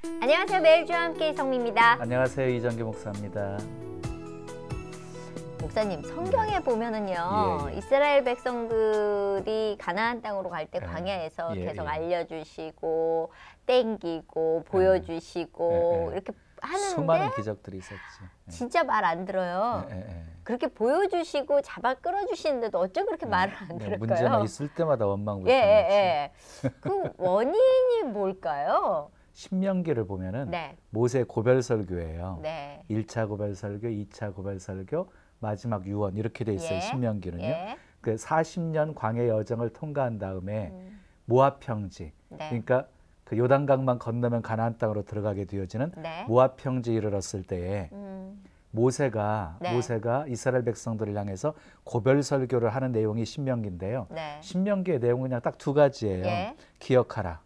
안녕하세요. 매일 주와 함께 이성미입니다. 안녕하세요. 이정규 목사입니다. 목사님, 성경에 보면은요, 이스라엘 백성들이 가나안 땅으로 갈 때 광야에서 계속 알려주시고 땡기고 보여주시고 이렇게 하는데 수많은 기적들이 있었지. 진짜 말 안 들어요. 그렇게 보여주시고 잡아 끌어주시는데도 어쩜 그렇게 말을 안 들을까요? 문제만 있을 때마다 원망불평이지. 그 원인이 뭘까요? 신명기를 보면은 모세 고별설교예요. 1차 고별설교, 2차 고별설교, 마지막 유언 이렇게 돼 있어요. 신명기는요. 그 40년 광야 여정을 통과한 다음에 모압 평지, 그러니까 그 요단강만 건너면 가나안 땅으로 들어가게 되어지는 모압 평지에 이르렀을 때에 모세가 이스라엘 백성들을 향해서 고별설교를 하는 내용이 신명기인데요. 신명기의 내용은 그냥 딱 두 가지예요. 기억하라.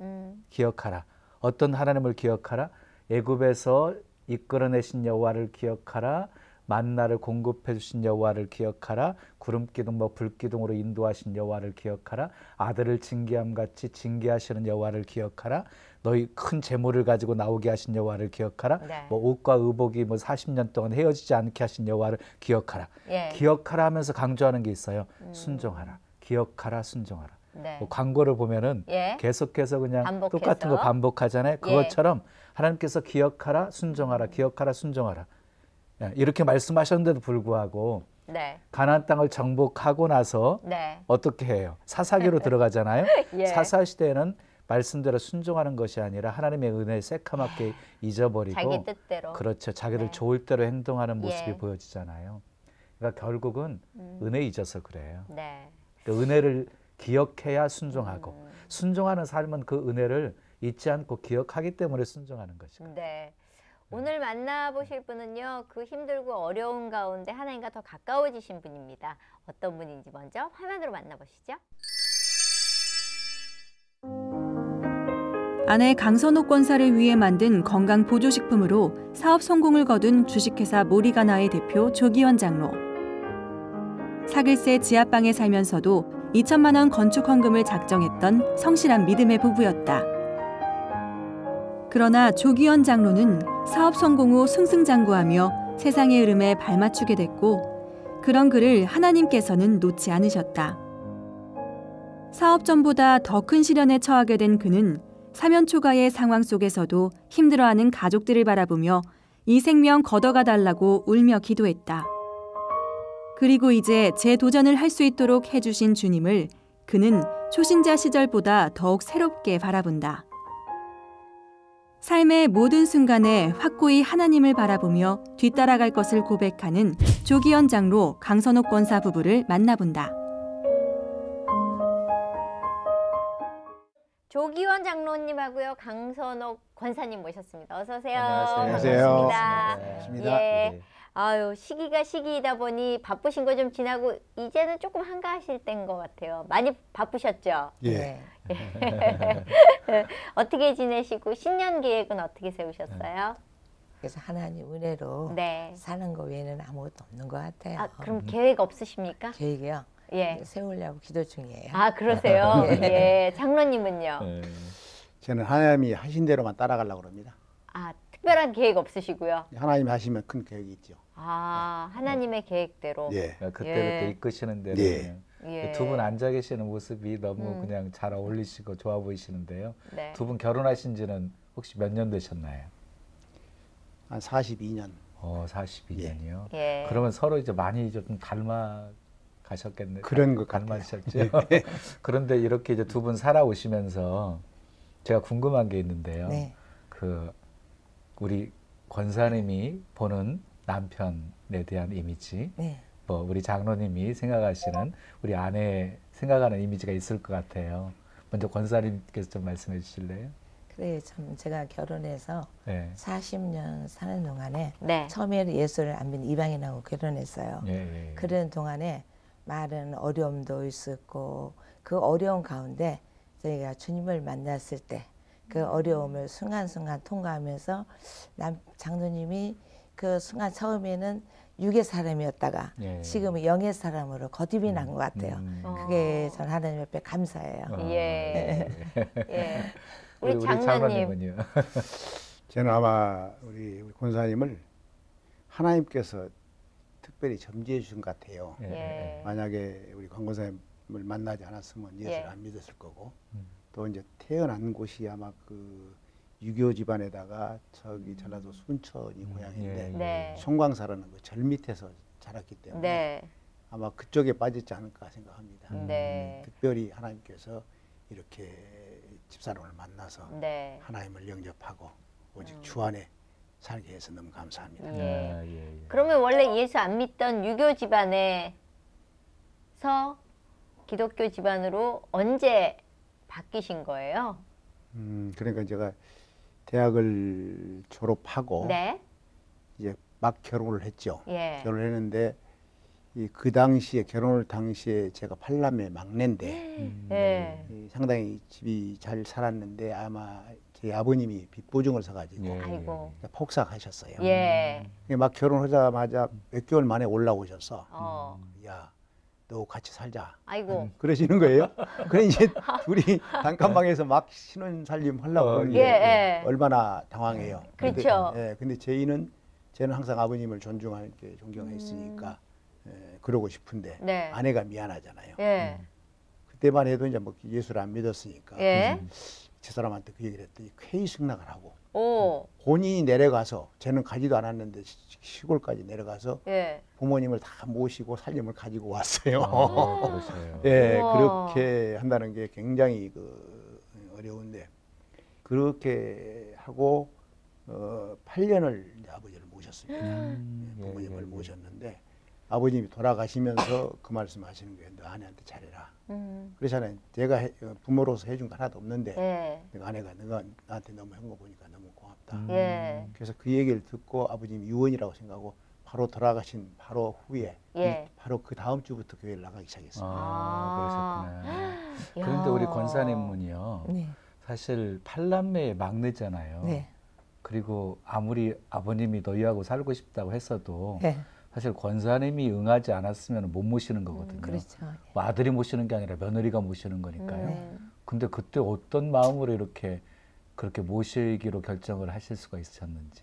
기억하라. 어떤 하나님을 기억하라? 애굽에서 이끌어내신 여호와를 기억하라. 만나를 공급해 주신 여호와를 기억하라. 구름기둥 불기둥으로 인도하신 여호와를 기억하라. 아들을 징계함 같이 징계하시는 여호와를 기억하라. 너희 큰 재물을 가지고 나오게 하신 여호와를 기억하라. 옷과 의복이 40년 동안 헤어지지 않게 하신 여호와를 기억하라. 기억하라 하면서 강조하는 게 있어요. 순종하라. 기억하라, 순종하라. 광고를 보면은 계속해서 그냥 반복해서. 똑같은 거 반복하잖아요. 그것처럼 하나님께서 기억하라, 순종하라, 기억하라, 순종하라. 이렇게 말씀하셨는데도 불구하고 가나안 땅을 정복하고 나서 어떻게 해요? 사사기로 들어가잖아요. 사사 시대에는 말씀대로 순종하는 것이 아니라 하나님의 은혜에 새카맣게 잊어버리고 자기 뜻대로. 그렇죠. 자기들 좋을 대로 행동하는 모습이 보여지잖아요. 그러니까 결국은 은혜 잊어서 그래요. 그러니까 은혜를 기억해야 순종하고 순종하는 삶은 그 은혜를 잊지 않고 기억하기 때문에 순종하는 것이죠. 오늘 만나보실 분은요, 그 힘들고 어려운 가운데 하나님과 더 가까워지신 분입니다. 어떤 분인지 먼저 화면으로 만나보시죠. 아내 강선옥 권사를 위해 만든 건강보조식품으로 사업 성공을 거둔 주식회사 모리가나의 대표 조기원 장로. 사글세 지하방에 살면서도 2천만 원 건축 헌금을 작정했던 성실한 믿음의 부부였다. 그러나 조기원 장로는 사업 성공 후 승승장구하며 세상의 흐름에 발맞추게 됐고 그런 그를 하나님께서는 놓지 않으셨다. 사업 전보다 더 큰 시련에 처하게 된 그는 사면초가의 상황 속에서도 힘들어하는 가족들을 바라보며 이 생명 걷어가 달라고 울며 기도했다. 그리고 이제 재도전을 할 수 있도록 해주신 주님을 그는 초신자 시절보다 더욱 새롭게 바라본다. 삶의 모든 순간에 확고히 하나님을 바라보며 뒤따라갈 것을 고백하는 조기현 장로, 강선옥 권사 부부를 만나본다. 조기원 장로님하고요, 강선옥 권사님 모셨습니다. 어서 오세요. 안녕하세요. 반갑습니다. 아유, 시기가 시기이다 보니 바쁘신 거 좀 지나고 이제는 조금 한가하실 때인 것 같아요. 많이 바쁘셨죠? 어떻게 지내시고 신년 계획은 어떻게 세우셨어요? 그래서 하나님 은혜로 사는 거 외에는 아무것도 없는 것 같아요. 그럼 계획 없으십니까? 계획이요? 세우려고 기도 중이에요. 그러세요? 장로님은요? 저는 하나님이 하신 대로만 따라가려고 합니다. 특별한 계획 없으시고요? 하나님이 하시면 큰 계획이 있죠. 하나님의 계획대로. 그때그때 이끄시는 대로. 두 분 앉아 계시는 모습이 너무 그냥 잘 어울리시고 좋아 보이시는데요. 두 분 결혼하신 지는 혹시 몇 년 되셨나요? 한 42년. 42년이요? 그러면 서로 이제 많이 좀 닮아 가셨겠네요. 그런 것 닮으셨죠? 그런데 이렇게 이제 두 분 살아오시면서 제가 궁금한 게 있는데요. 우리 권사님이 보는 남편에 대한 이미지, 우리 장로님이 생각하시는 우리 아내 생각하는 이미지가 있을 것 같아요. 먼저 권사님께서 좀 말씀해 주실래요? 그래, 참 제가 결혼해서 40년 사는 동안에 처음에는 예수를 안 믿는 이방인하고 결혼했어요. 그런 동안에 많은 어려움도 있었고 그 어려움 가운데 저희가 주님을 만났을 때 그 어려움을 순간순간 통과하면서 장로님이 그 순간 처음에는 육의 사람이었다가 지금은 영의 사람으로 거듭이 난 것 같아요. 그게 전 하나님 옆에 감사해요. 우리 장로님. 저는 아마 우리 권사님을 하나님께서 특별히 점지해 주신 것 같아요. 만약에 우리 권 권사님을 만나지 않았으면 예수를 안 믿었을 거고 또 이제 태어난 곳이 아마 그 유교 집안에다가 저기 전라도 순천이 고향인데 송광사라는 그 절 밑에서 자랐기 때문에 아마 그쪽에 빠지지 않을까 생각합니다. 특별히 하나님께서 이렇게 집사람을 만나서 하나님을 영접하고 오직 주 안에 살게 해서 너무 감사합니다. 그러면 원래 예수 안 믿던 유교 집안에서 기독교 집안으로 언제 바뀌신 거예요? 그러니까 제가 대학을 졸업하고 이제 막 결혼을 했죠. 결혼을 했는데 그 당시에 결혼을 당시에 제가 8남매 막내인데 상당히 집이 잘 살았는데 아마 제 아버님이 빚보증을 서가지고 폭삭하셨어요. 막 결혼하자마자 몇 개월 만에 올라오셔서 야, 너 같이 살자. 그러시는 거예요. 그래 이제 둘이 단칸방에서 막 신혼살림 하려고 그러는데 얼마나 당황해요. 그렇죠. 근데 저는 항상 아버님을 존중하게 존경했으니까 그러고 싶은데 아내가 미안하잖아요. 그때만 해도 이제 뭐 예수를 안 믿었으니까 제 사람한테 그 얘기를 했더니 쾌의 승낙을 하고 본인이 내려가서 저는 가지도 않았는데 시골까지 내려가서 부모님을 다 모시고 살림을 가지고 왔어요. 그렇게 한다는 게 굉장히 그 어려운데 그렇게 하고 8년을 이제 아버지를 모셨습니다. 부모님을 모셨는데 아버님이 돌아가시면서 그 말씀하시는 거예요. 너 아내한테 잘해라. 그렇잖아요. 제가 부모로서 해준 거 하나도 없는데 내가 아내가 너가 나한테 너무 한 거 보니까 너무 고맙다. 그래서 그 얘기를 듣고 아버님이 유언이라고 생각하고 바로 돌아가신 바로 후에 바로 그 다음 주부터 교회를 나가기 시작했어요. 그러셨구나. 그런데 우리 권사님은요. 사실 8남매의 막내잖아요. 그리고 아무리 아버님이 너희하고 살고 싶다고 했어도 사실 권사님이 응하지 않았으면 못 모시는 거거든요. 뭐 아들이 모시는 게 아니라 며느리가 모시는 거니까요. 근데 그때 어떤 마음으로 이렇게 그렇게 모시기로 결정을 하실 수가 있으셨는지.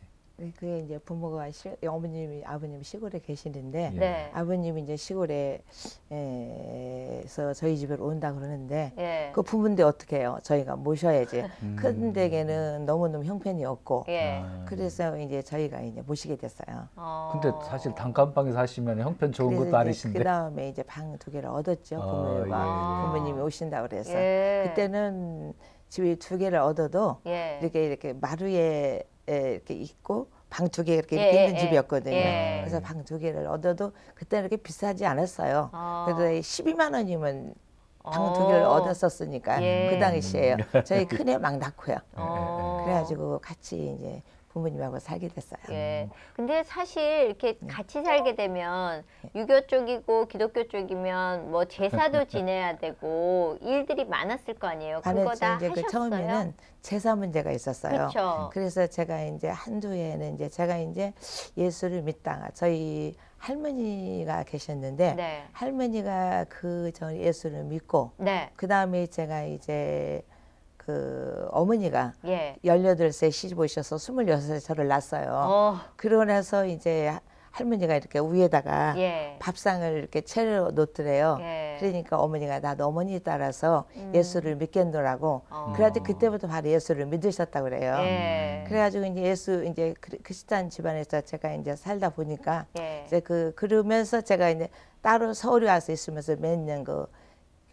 그게 이제 부모가 아버님이 시골에 계시는데 아버님이 이제 시골에서 저희 집으로 온다 그러는데 그 부모인데 어떻게 해요? 저희가 모셔야지. 큰 댁에는 너무너무 형편이 없고 그래서 이제 저희가 이제 모시게 됐어요. 근데 사실 단칸방에 사시면 형편 좋은 것도 아니신데. 그 다음에 이제 방 2개를 얻었죠. 부모님이 오신다 그래서 그때는 집이 2개를 얻어도 이렇게 마루에 이렇게 있고 방 2개 이렇게 있는 집이었거든요. 그래서 방 2개를 얻어도 그때는 그렇게 비싸지 않았어요. 그래서 12만 원이면 방 2개를 얻었었으니까 그 당시에요. 저희 큰애 막 낳고요. 그래가지고 같이 이제 부모님하고 살게 됐어요. 근데 사실 이렇게 같이 살게 되면 유교 쪽이고 기독교 쪽이면 뭐 제사도 지내야 되고 일들이 많았을 거 아니에요. 그거 다 이제 하셨어요? 그 처음에는 제사 문제가 있었어요. 그쵸. 그래서 제가 이제 한두 해에는 이제 제가 이제 예수를 믿다가 저희 할머니가 계셨는데 할머니가 그 전 예수를 믿고 그 다음에 제가 이제 그 어머니가 18세 시집 오셔서 26세 저를 낳았어요. 그러고 나서 이제 할머니가 이렇게 위에다가 밥상을 이렇게 차려 놓더래요. 그러니까 어머니가 나도 어머니 따라서 예수를 믿겠노라고. 그래가지고 그때부터 바로 예수를 믿으셨다고 그래요. 그래가지고 이제 예수 이제 크리스찬 집안에서 제가 이제 살다 보니까 이제 그러면서 제가 이제 따로 서울에 와서 있으면서 몇 년 그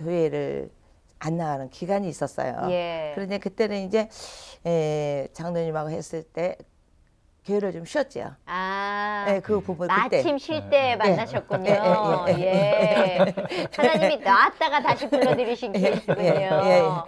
교회를 안 나가는 기간이 있었어요. 그런데 그때는 이제 장로님하고 했을 때 교회를 좀 쉬었죠. 그 부분 그때. 마침 쉴 때 만나셨군요. 하나님이 나왔다가 다시 불러들이신 케이스군요.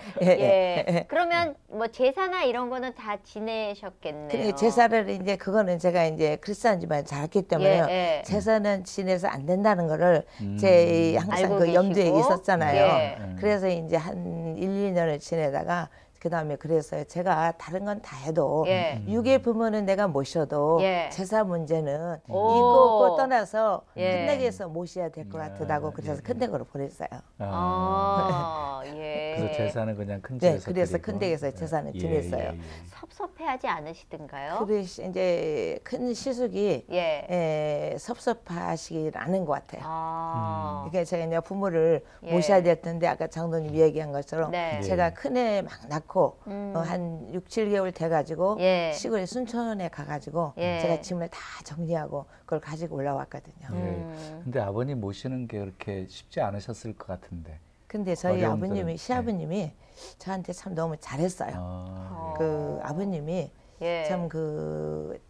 그러면 뭐 제사나 이런 거는 다 지내셨겠네요. 제사를 이제 그거는 제가 이제 크리스찬 집안에 자랐기 때문에요. 제사는 지내서 안 된다는 거를 제 항상 그 염두에 있었잖아요. 그래서 이제 한 1, 2년을 지내다가 그다음에 그래서 제가 다른 건 다 해도 유괴 부모는 내가 모셔도 제사 문제는 이거 없고 떠나서 큰댁에서 모셔야 될 것 같다고 그래서 큰댁으로 보냈어요. 그래서 제사는 그냥 큰집에서 그래서 큰댁에서 제사는 지냈어요. 섭섭해하지 않으시던가요? 그래서 이제 큰 시숙이 섭섭하시지 않은 것 같아요. 그러니까 제가 이제 부모를 모셔야 될 텐데 아까 장로님 얘기한 것처럼 제가 큰애 막 낳고 한 6, 7개월 돼가지고 시골에 순천에 가가지고 제가 짐을 다 정리하고 그걸 가지고 올라왔거든요. 근데 아버님 모시는 게 그렇게 쉽지 않으셨을 것 같은데. 근데 저희 아버님이 시아버님이 저한테 참 너무 잘했어요. 그 아버님이 참 그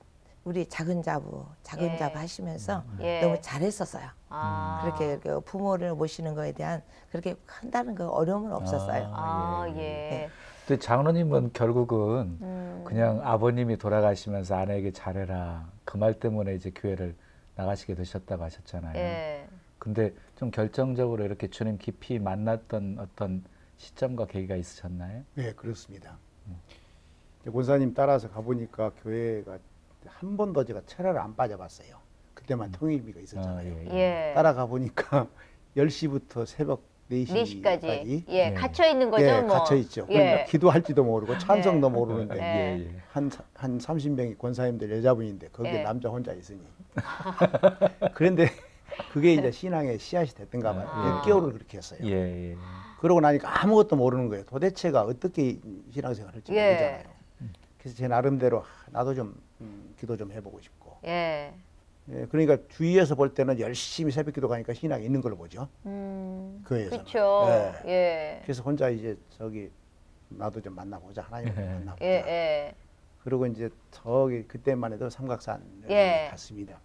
우리 작은 자부 하시면서 너무 잘했었어요. 그렇게 그 부모를 모시는 거에 대한 그렇게 한다는 그 어려움은 없었어요. 근데 장로님은 결국은 그냥 아버님이 돌아가시면서 아내에게 잘해라 그 말 때문에 이제 교회를 나가시게 되셨다고 하셨잖아요. 근데 좀 결정적으로 이렇게 주님 깊이 만났던 어떤 시점과 계기가 있으셨나요? 네, 그렇습니다. 권사님 따라서 가보니까 교회가 한 번도 제가 철야를 안 빠져봤어요. 그때만 통일비가 있었잖아요. 따라가 보니까 10시부터 새벽 4시까지 갇혀 있는 거죠, 뭐. 갇혀 있죠. 그러니까 기도할지도 모르고 찬성도 모르는데 한 30명이 권사님들 여자분인데 거기에 남자 혼자 있으니. 그런데 그게 이제 신앙의 씨앗이 됐던가 봐요. 6개월을 그렇게 했어요. 그러고 나니까 아무것도 모르는 거예요. 도대체가 어떻게 신앙생활을 할지 모르잖아요. 그래서 제 나름대로 나도 좀 기도 좀 해보고 싶고. 그러니까 주위에서 볼 때는 열심히 새벽 기도 가니까 신앙이 있는 걸로 보죠. 교회에서는. 그렇죠. 그래서 혼자 이제 저기 나도 좀 만나보자. 하나님을 만나보자. 그리고 이제 저기 그때만 해도 삼각산을 갔습니다.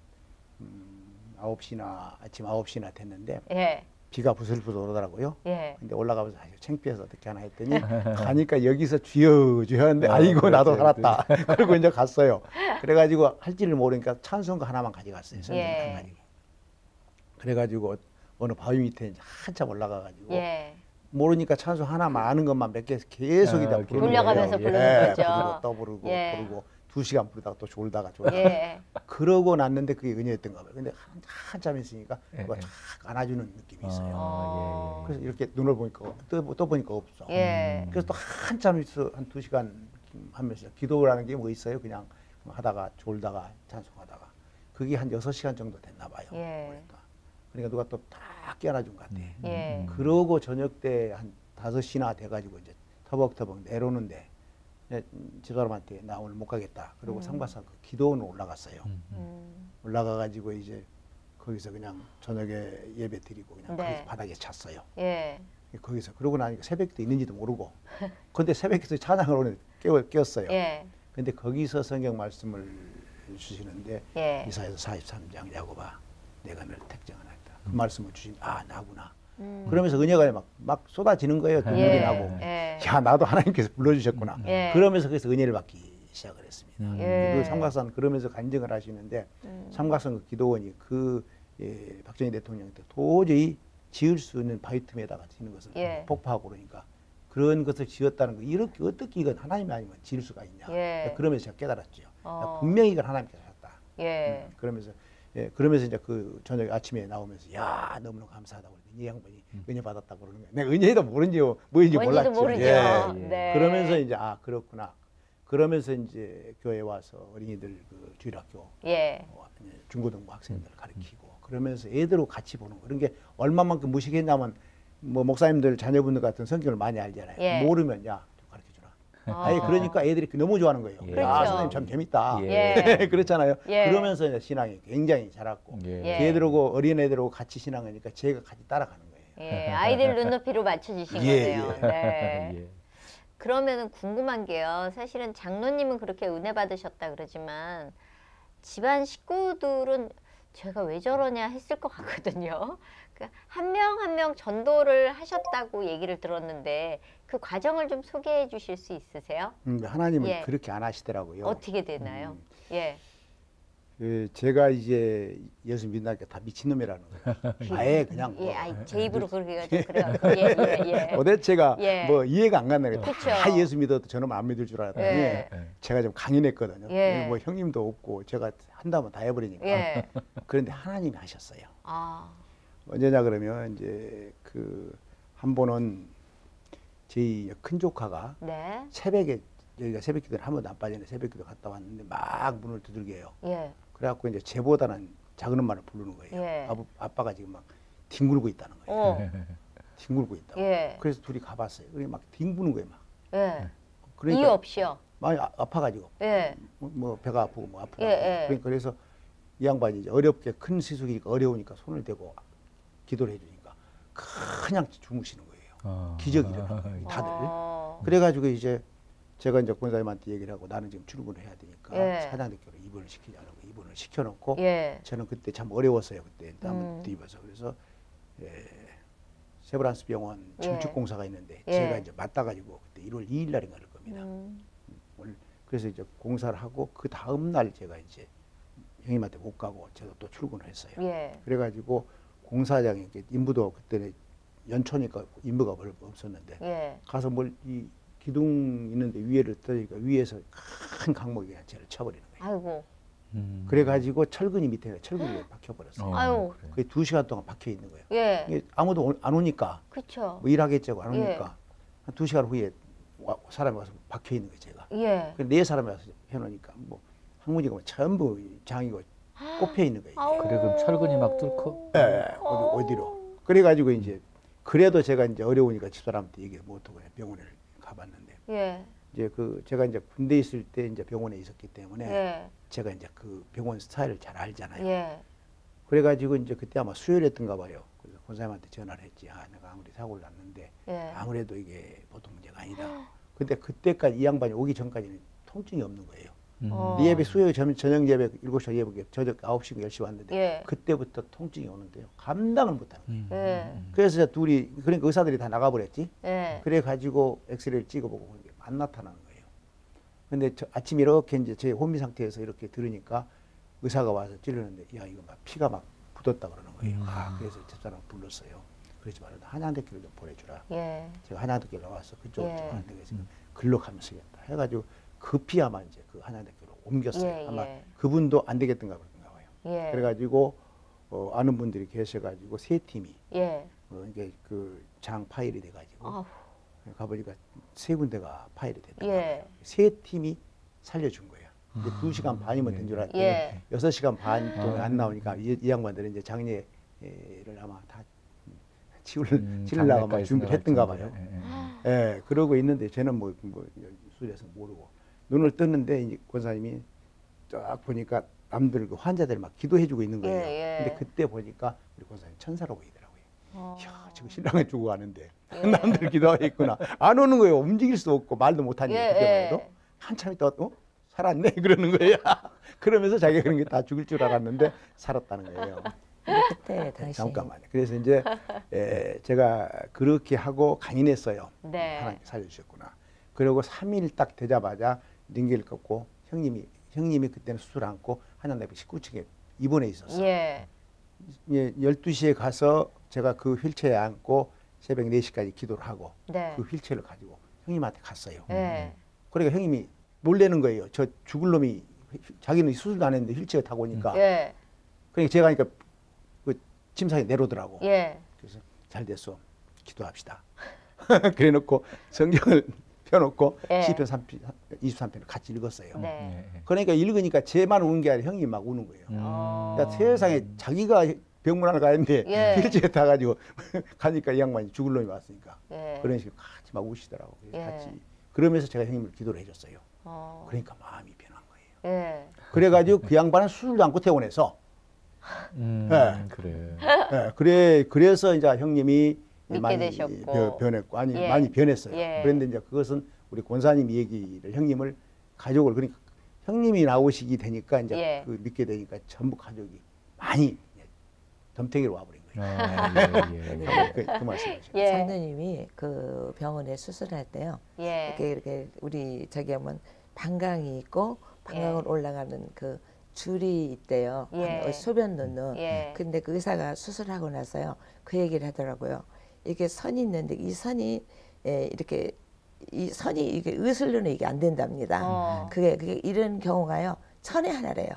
아침 9시나 됐는데 비가 부슬부슬 오더라고요. 근데 올라가면서 사실 창피해서 어떻게 하나 했더니 가니까 여기서 주여 하는데 아이고 나도 살았다. 그리고 이제 갔어요. 그래가지고 할 줄을 모르니까 찬송가 하나만 가져갔어요. 성경 한 가지. 그래가지고 어느 바위 밑에 이제 한참 올라가가지고 모르니까 찬송 하나만 아는 것만 몇 개 계속이다 부르는 돌려가면서 부르는 거죠. 부르고 또 부르고 2시간 부르다가 또 졸다가 그러고 났는데 그게 은혜였던가 봐요. 근데 한참 있으니까 누가 쫙 안아주는 느낌이 있어요. 그래서 이렇게 눈을 보니까 또 보니까 없어. 그래서 또 한참 있어 한 2시간 하면서 기도라는 게 뭐 있어요? 그냥 하다가 졸다가 찬송하다가 그게 한 6시간 정도 됐나 봐요. 그러니까 누가 또 딱 깨어나준 것 같아. 그러고 저녁 때 한 5시나 돼가지고 이제 터벅터벅 내려오는데 집사람한테 나 오늘 못 가겠다. 그리고 상바사 그 기도원으로 올라갔어요. 올라가가지고 이제 거기서 그냥 저녁에 예배 드리고 그냥 거기서 바닥에 잤어요. 거기서 그러고 나니까 새벽기도 있는지도 모르고. 근데 새벽기도 찬양을 오늘 깨웠어요. 근데 거기서 성경 말씀을 주시는데 이사야서 43장 야고보아 내가 너를 택정하였다. 그 말씀을 주신 나구나. 그러면서 은혜가 막 쏟아지는 거예요. 눈물이 나고. 야, 나도 하나님께서 불러주셨구나. 그러면서 거기서 은혜를 받기 시작을 했습니다. 그 삼각산 그러면서 간증을 하시는데 삼각산 그 기도원이 박정희 대통령한테 도저히 지을 수 있는 바위 틈에다가 짓는 것을 폭파하고 그러니까 그런 것을 지었다는 거 이렇게 어떻게 이건 하나님이 아니면 지을 수가 있냐. 그러면서 제가 깨달았죠. 분명히 이건 하나님께서 하셨다. 그러면서 이제 그 저녁 아침에 나오면서 야 너무너무 감사하다고 이 양반이 은혜 받았다고 그러는 거예요. 내가 은혜도 모른지 뭐인지 몰랐죠. 그러면서 이제 그렇구나. 그러면서 이제 교회 와서 어린이들 그 주일학교 중고등부 학생들 가르치고 그러면서 애들하고 같이 보는 거. 그런 게 얼마만큼 무식했냐면 뭐 목사님들 자녀분들 같은 성경을 많이 알잖아요. 모르면 야 아예 그러니까 애들이 너무 좋아하는 거예요. 아, 선생님 참 재밌다. 그렇잖아요. 그러면서 이제 신앙이 굉장히 자랐고 걔들하고 어린애들하고 같이 신앙하니까 제가 같이 따라가는 거예요. 아이들 눈높이로 맞춰주신 거네요. 그러면은 궁금한 게요. 사실은 장로님은 그렇게 은혜 받으셨다 그러지만 집안 식구들은 제가 왜 저러냐 했을 것 같거든요. 한 명 한 명 전도를 하셨다고 얘기를 들었는데 그 과정을 좀 소개해 주실 수 있으세요? 하나님은 그렇게 안 하시더라고요. 어떻게 되나요? 제가 이제 예수 믿으니까 다 미친놈이라는 거예요. 아예 그냥. 예, 제 입으로 그러기가 좀 그래요. 예. 도대체가 뭐 이해가 안 간다는 거예요. 다 예수 믿어도 저놈 안 믿을 줄 알았더니 제가 좀 강인했거든요. 뭐 형님도 없고 제가 한다면 다 해버리니까. 그런데 하나님이 하셨어요. 언제냐 그러면 이제 그 한 번은 저희 큰 조카가 새벽에 여기가 새벽기도를 한 번도 안 빠지는데 새벽기도 갔다 왔는데 막 문을 두들겨요. 그래갖고 이제 쟤보다는 작은 엄마를 부르는 거예요. 아빠가 지금 막 뒹굴고 있다는 거예요. 뒹굴고 있다고. 그래서 둘이 가봤어요. 그래 막 뒹구는 거예요, 막. 그러니까 이유 없이요. 많이 아파가지고. 뭐 배가 아프고 뭐 아프고. 그러니까 그래서 이 양반이 이제 어렵게 큰 시숙이니까 어려우니까 손을 대고 기도를 해주니까 그냥 주무시는 거예요. 기적이 일어나는 거예요, 다들. 그래가지고 이제 제가 이제 권사님한테 얘기를 하고 나는 지금 출근을 해야 되니까 사장님께로 입원을 시키자고 입원을 시켜놓고 저는 그때 참 어려웠어요. 그때 땀을 입어서 그래서 세브란스 병원 증축공사가 있는데 제가 이제 맞다가지고 그때 1월 2일 날인가 그럴 겁니다. 그래서 이제 공사를 하고 그 다음 날 제가 이제 형님한테 못 가고 제가 또 출근을 했어요. 그래가지고 공사장에 인부도 그때는 연초니까 인부가 별로 없었는데 가서 이 기둥 있는데 위에를 떠니까 위에서 큰 강목이 그냥 쟤를 쳐버리는 거예요. 아이고. 그래가지고 철근이 밑에 철근이 박혀버렸어요. 아유. 그게 2시간 동안 박혀 있는 거예요. 이게 아무도 안 오니까. 그렇죠. 뭐 일하겠자고 안 오니까 한 2시간 후에 사람이 와서 박혀 있는 거예요, 제가. 네 사람이 와서 해놓으니까 뭐 항문이가 전부 장이고 꼽혀 있는 거예요. 그래 그럼 철근이 막 뚫고? 어디로. 그래가지고 이제 그래도 제가 이제 어려우니까 집사람한테 얘기를 못하고 병원에 가봤는데 이제 제가 이제 군대에 있을 때 이제 병원에 있었기 때문에 제가 이제 그 병원 스타일을 잘 알잖아요. 그래가지고 이제 그때 아마 수요일이었던가 봐요. 그래서 권사님한테 전화를 했지. 내가 아무리 사고를 났는데 아무래도 이게 보통 문제가 아니다. 근데 그때까지 이 양반이 오기 전까지는 통증이 없는 거예요. 네 예배 수요일 저녁 예배 7시 예배 저녁 9시 10시 왔는데 그때부터 통증이 오는데요. 감당을 못하는 거예요. 그래서 둘이 그러니까 의사들이 다 나가버렸지. 그래가지고 엑스레이를 찍어보고 안 나타나는 거예요. 근데 아침에 이렇게 이제 제 혼미 상태에서 이렇게 들으니까 의사가 와서 찌르는데 야 이거 막 피가 막 굳었다 그러는 거예요. 그래서 집사람 불렀어요. 그러지 말아도 한양대교를 좀 보내주라. 제가 한양대교 나와서 그쪽 한양대교에서 글로 가면 쓰겠다 해가지고 급히 아마 이제 그 한양대교로 옮겼어요. 아마 그분도 안 되겠던가 그러던가 봐요. 그래가지고 아는 분들이 계셔가지고 세 팀이 이게 그 장 파일이 돼가지고 가보니까 세 군데가 파일이 됐던 거예요. 세 팀이 살려준 거예요. 2시간 반이면 된 줄 알았더니 6시간 반 동안 안 나오니까 이 양반들은 이제 장례를 아마 다 치우려고 막 준비를 했던가 봐요. 그러고 있는데 쟤는 뭐 술에서 모르고 눈을 떴는데 이제 권사님이 딱 보니까 남들 그 환자들 막 기도해주고 있는 거예요. 근데 그때 보니까 우리 권사님 천사로 보이더라고요. 이야, 지금 신랑이 죽어 가는데 남들 기도하고 있구나. 안 오는 거예요. 움직일 수 없고 말도 못하니까 그때만 해도 한참 있다 살았네 그러는 거예요. 그러면서 자기가 그런 게 다 죽을 줄 알았는데 살았다는 거예요. 그때 당시 잠깐만요. 그래서 이제 제가 그렇게 하고 강인했어요. 하나님 살려주셨구나. 그리고 3일 딱 되자마자 능기를 꺾고 형님이 그때는 수술 않고 한양대병 19층에 입원해 있었어요. 12시에 가서 제가 그 휠체어에 앉고 새벽 4시까지 기도를 하고 그 휠체어를 가지고 형님한테 갔어요. 그러니까 형님이 놀래는 거예요. 저 죽을 놈이 자기는 수술도 안 했는데 휠체어 타고 오니까. 그러니까 제가 하니까 그 침상에 내려오더라고. 그래서 잘 됐어. 기도합시다. 그래 놓고 성경을 펴놓고 시편 23편을 같이 읽었어요. 그러니까 읽으니까 쟤만 우는 게 아니라 형이 막 우는 거예요. 그러니까 세상에 자기가 병문안을 가는데 휠체어 타가지고 가니까 이 양반이 죽을 놈이 왔으니까 그런 식으로 같이 막 우시더라고. 같이 그러면서 제가 형님을 기도를 해줬어요. 그러니까 마음이 변한 거예요. 그래가지고 그 양반은 수술도 않고 퇴원해서 그래서 이제 형님이 많이 변했고 많이 변했어요. 그런데 이제 그것은 우리 권사님 얘기를 형님을 가족을 그러니까 형님이 나오시게 되니까 이제 그 믿게 되니까 전부 가족이 많이 덤탱이로 와버린 거예요. 그 말씀이죠. 장로님이 그 병원에 수술할 때요. 이렇게 우리 저기 하면 방광이 있고 방광을 올라가는 그 줄이 있대요. 소변 놓는. 근데 그 의사가 수술하고 나서요. 그 얘기를 하더라고요. 이게 선이 있는데 이 선이 이렇게 이 선이 이게 의술로는 이게 안 된답니다. 그게 이런 경우가요. 천에 하나래요.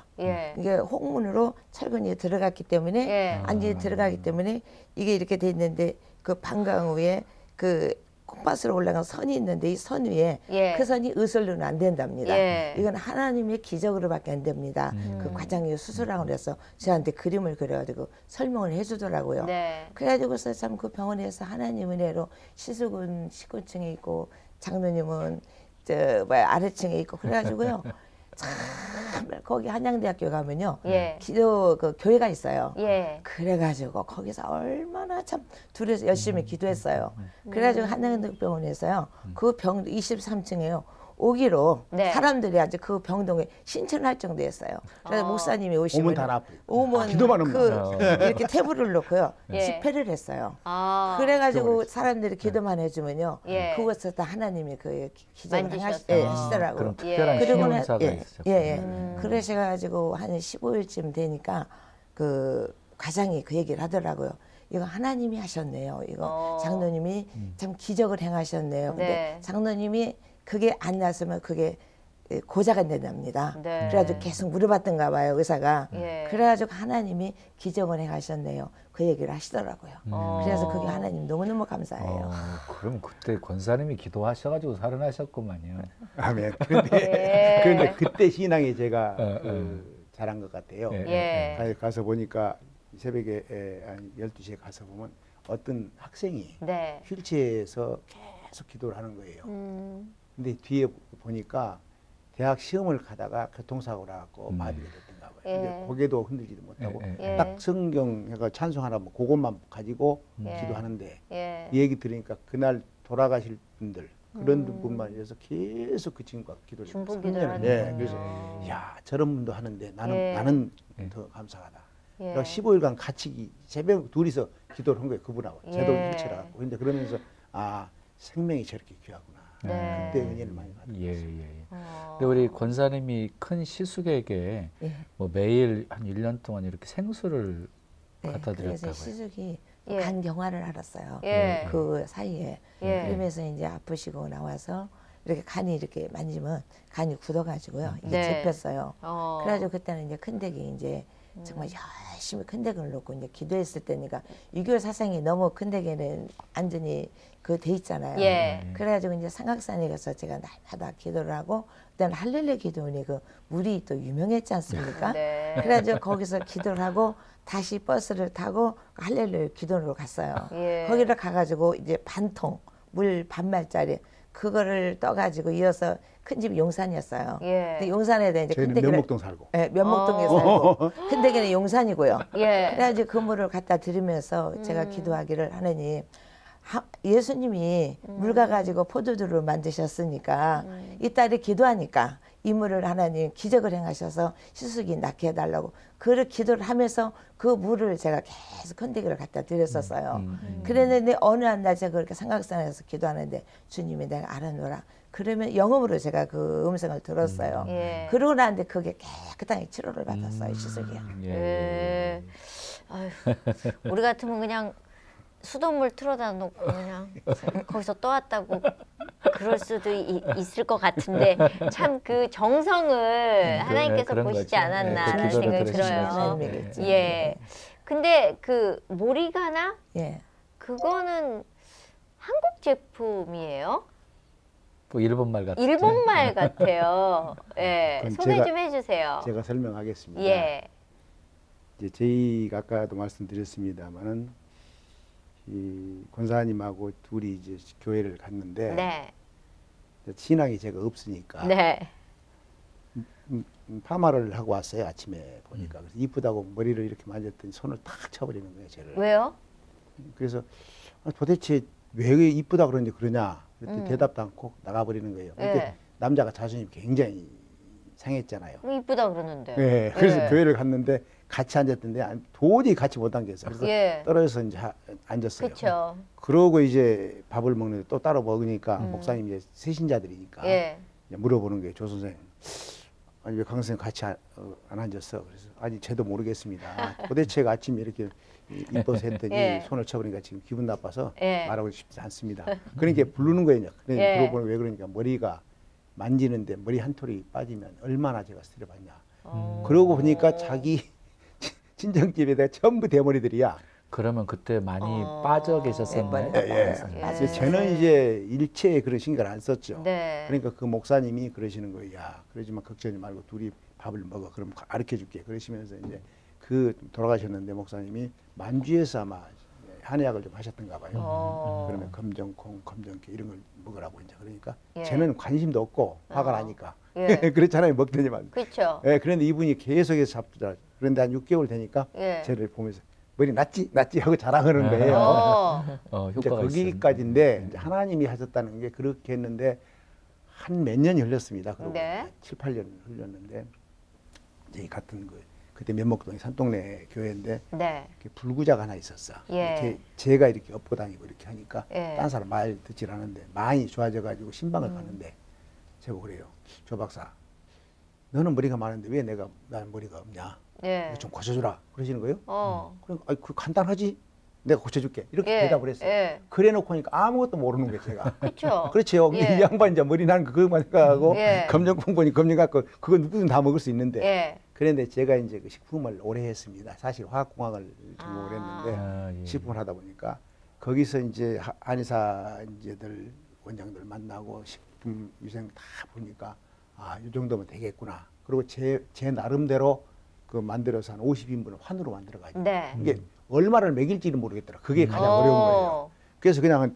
이게 홍문으로 철근이 들어갔기 때문에 안전이 들어가기 때문에 이게 이렇게 돼 있는데 그 방광후에 그 콩팥으로 올라간 선이 있는데 이 선 위에 그 선이 의술로는 안 된답니다. 이건 하나님의 기적으로밖에 안 됩니다. 그 과장이 수술하고 그래서 저한테 그림을 그려가지고 설명을 해주더라고요. 그래가지고서 참 그 병원에서 하나님 은혜로 시숙은 19층에 있고 장로님은 아래층에 있고 그래가지고요. 참 거기 한양대학교 가면요 기도 그 교회가 있어요. 그래가지고 거기서 얼마나 참 둘이서 열심히 기도했어요. 그래가지고 한양대병원에서요 그 병 23층에요 오기로 사람들이 아주 그 병동에 신천할 정도였어요. 그래서 목사님이 오시면 오면 이렇게 테이블을 놓고요 집회를 했어요. 그래가지고 사람들이 기도만 해주면요 그것을 다 하나님이 그 기적을 하시더라고요. 그런 특별한 신용사가 있으셨죠. 그러셔가지고 한 15일쯤 되니까 그 과장이 그 얘기를 하더라고요. 이거 하나님이 하셨네요. 이거 장로님이 참 기적을 행하셨네요. 근데 장로님이 그게 안 났으면 그게 고자가 안 된답니다. 그래가지고 계속 물어봤던가 봐요, 의사가. 그래가지고 하나님이 기적을 행하셨네요. 그 얘기를 하시더라고요. 그래서 그게 하나님 너무너무 감사해요. 그럼 그때 권사님이 기도하셔가지고 살아나셨구만요. 아멘. 그런데 그때 신앙이 제가 잘한 것 같아요. 가서 보니까 새벽에 한 12시에 가서 보면 어떤 학생이 휠체어에서 계속 기도를 하는 거예요. 근데 뒤에 보니까 대학 시험을 가다가 교통사고를 하고 마비가 됐던가 봐요. 근데 고개도 흔들지도 못하고 딱 성경에가 찬송하나 뭐 그것만 가지고 기도하는데 이 얘기 들으니까 그날 돌아가실 분들 그런 분만 위해서 계속 그 친구가 기도를 했어요. 그래서 야 저런 분도 하는데 나는 더 감사하다. 그러니까 15일간 같이 새벽 둘이서 기도를 한 거예요. 그분하고 제도 일체라 갖고. 근데 그러면서 아 생명이 저렇게 귀하구나. 그때 은혜를 많이 받았어요. 근데 우리 권사님이 큰 시숙에게 뭐 매일 한 1년 동안 이렇게 생수를 갖다 드렸다고요. 그래서 시숙이 간 경화를 알았어요. 그 사이에. 그러면서 이제 아프시고 나와서 이렇게 간이 이렇게 만지면 간이 굳어가지고요. 이게 접혔어요. 그래가지고 그때는 이제 큰데기 이제 정말 열심히 큰데기를 놓고 이제 기도했을 때니까 유교 사상이 너무 큰데기는 완전히 그 돼 있잖아요. 그래가지고 이제 삼각산에 가서 제가 날마다 기도를 하고 그다음에 할렐루야 기도원이 그 물이 또 유명했지 않습니까? 그래가지고 거기서 기도를 하고 다시 버스를 타고 할렐루야 기도원으로 갔어요. 거기를 가가지고 이제 반통 물 반말짜리 그거를 떠가지고 이어서 큰 집이 용산이었어요. 근데 용산에 대해 이제 저희는 면목동 살고. 면목동에 살고. 큰데기는 용산이고요. 그래가지고 그 물을 갖다 드리면서 제가 기도하기를 하느니 예수님이 물 가가지고 포도주를 만드셨으니까 이 딸이 기도하니까 이 물을 하나님 기적을 행하셔서 시숙이 낫게 해달라고 그를 기도를 하면서 그 물을 제가 계속 큰데기를 갖다 드렸었어요. 그랬는데 어느 한 날 제가 그렇게 삼각산에서 기도하는데 주님이 내가 알아놓으라. 그러면 영음으로 제가 그 음성을 들었어요. 그러고 나는데 그게 깨끗하게 치료를 받았어요, 시숙이요. 아유, 우리 같으면 그냥 수돗물 틀어다 놓고 그냥 거기서 떠왔다고 그럴 수도 있을 것 같은데 참 그 정성을 하나님께서 보시지 거죠. 않았나 하는 생각이 들어요. 근데 그 모리가나 그거는 한국 제품이에요? 뭐 일본말 같아요. 일본말 같아요. 소개 좀 해주세요. 제가 설명하겠습니다. 이제 저희가 아까도 말씀드렸습니다만은 이 권사님하고 둘이 이제 교회를 갔는데 신앙이 제가 없으니까 파마를 하고 왔어요. 아침에 보니까 그래서 이쁘다고 머리를 이렇게 만졌더니 손을 탁 쳐버리는 거예요. 저를. 왜요? 그래서 도대체 왜 이쁘다 그러는데 그러냐 그랬더니 대답도 않고 나가버리는 거예요. 그러니까 남자가 자존심이 굉장히 상했잖아요. 이쁘다 그러는데. 그래서 교회를 갔는데 같이 앉았던데 도저히 같이 못 앉았어요. 그래서 떨어져서 이제 앉았어요. 그쵸. 그러고 이제 밥을 먹는데 또 따로 먹으니까 목사님 이제 세신자들이니까 이제 물어보는 거예요. 조 선생, 아니 왜 강 선생님 같이 안 앉았어? 그래서 아니 저도 모르겠습니다. 도대체가 아침에 이렇게 이뻐서 했더니 예. 손을 쳐버리니까 지금 기분 나빠서 예. 말하고 싶지 않습니다. 그러니까 부르는 거예요. 예. 들어보면 왜 그러니까 머리가 만지는데 머리 한 톨이 빠지면 얼마나 제가 스트레스 받냐. 그러고 보니까 자기 친정집에다 전부 대머리들이야. 그러면 그때 많이 빠져 계셨었나요? 예. 저는 이제 일체에 그런 신경을 안 썼죠. 네. 그러니까 그 목사님이 그러시는 거예요. 야, 그러지만 걱정하지 말고 둘이 밥을 먹어. 그럼 가르쳐줄게. 그러시면서 이제 그 돌아가셨는데 목사님이 만주에서 아마 한의학을 좀 하셨던가 봐요. 그러면 검정콩, 검정깨 이런 걸 먹으라고 이제 그러니까 쟤는 관심도 없고 화가 나니까 그렇잖아요. 먹더니만. 그렇죠. 예, 그런데 이분이 계속해서 잡더라. 그런데 한 6개월 되니까 쟤를 보면서 머리 낫지 하고 자랑하는 거예요. 이제 거기까지인데 이제 하나님이 하셨다는 게 그렇게 했는데 한 몇 년이 흘렀습니다. 그리고 7, 8년 흘렸는데 이제 같은 그때 면목동이 산동네 교회인데 불구자가 하나 있었어. 제가 이렇게 업고 다니고 이렇게 하니까 딴 사람 말 듣질 않은데 많이 좋아져가지고 신방을 가는데 제가 그래요. 조 박사, 너는 머리가 많은데 왜 나는 머리가 없냐? 좀 고쳐주라 그러시는 거예요. 그럼 그 간단하지. 내가 고쳐줄게 이렇게 대답을 했어요. 그래놓고 하니까 아무것도 모르는 거예요. 제가. 그렇죠. 그렇죠. 이 양반 이제 머리 나는 그것만 생각하고 검정콩 보니 검정 갖고 그거 누구든 다 먹을 수 있는데. 그런데 제가 이제 그 식품을 오래 했습니다. 사실 화학공학을 전공을 했는데 식품을 하다 보니까 거기서 이제 한의사 이제들 원장들 만나고 식품 위생 다 보니까 이 정도면 되겠구나. 그리고 제 나름대로 그 만들어서 한 50인분을 환으로 만들어가지고 이게 얼마를 먹일지는 모르겠더라. 그게 가장 어려운 거예요. 그래서 그냥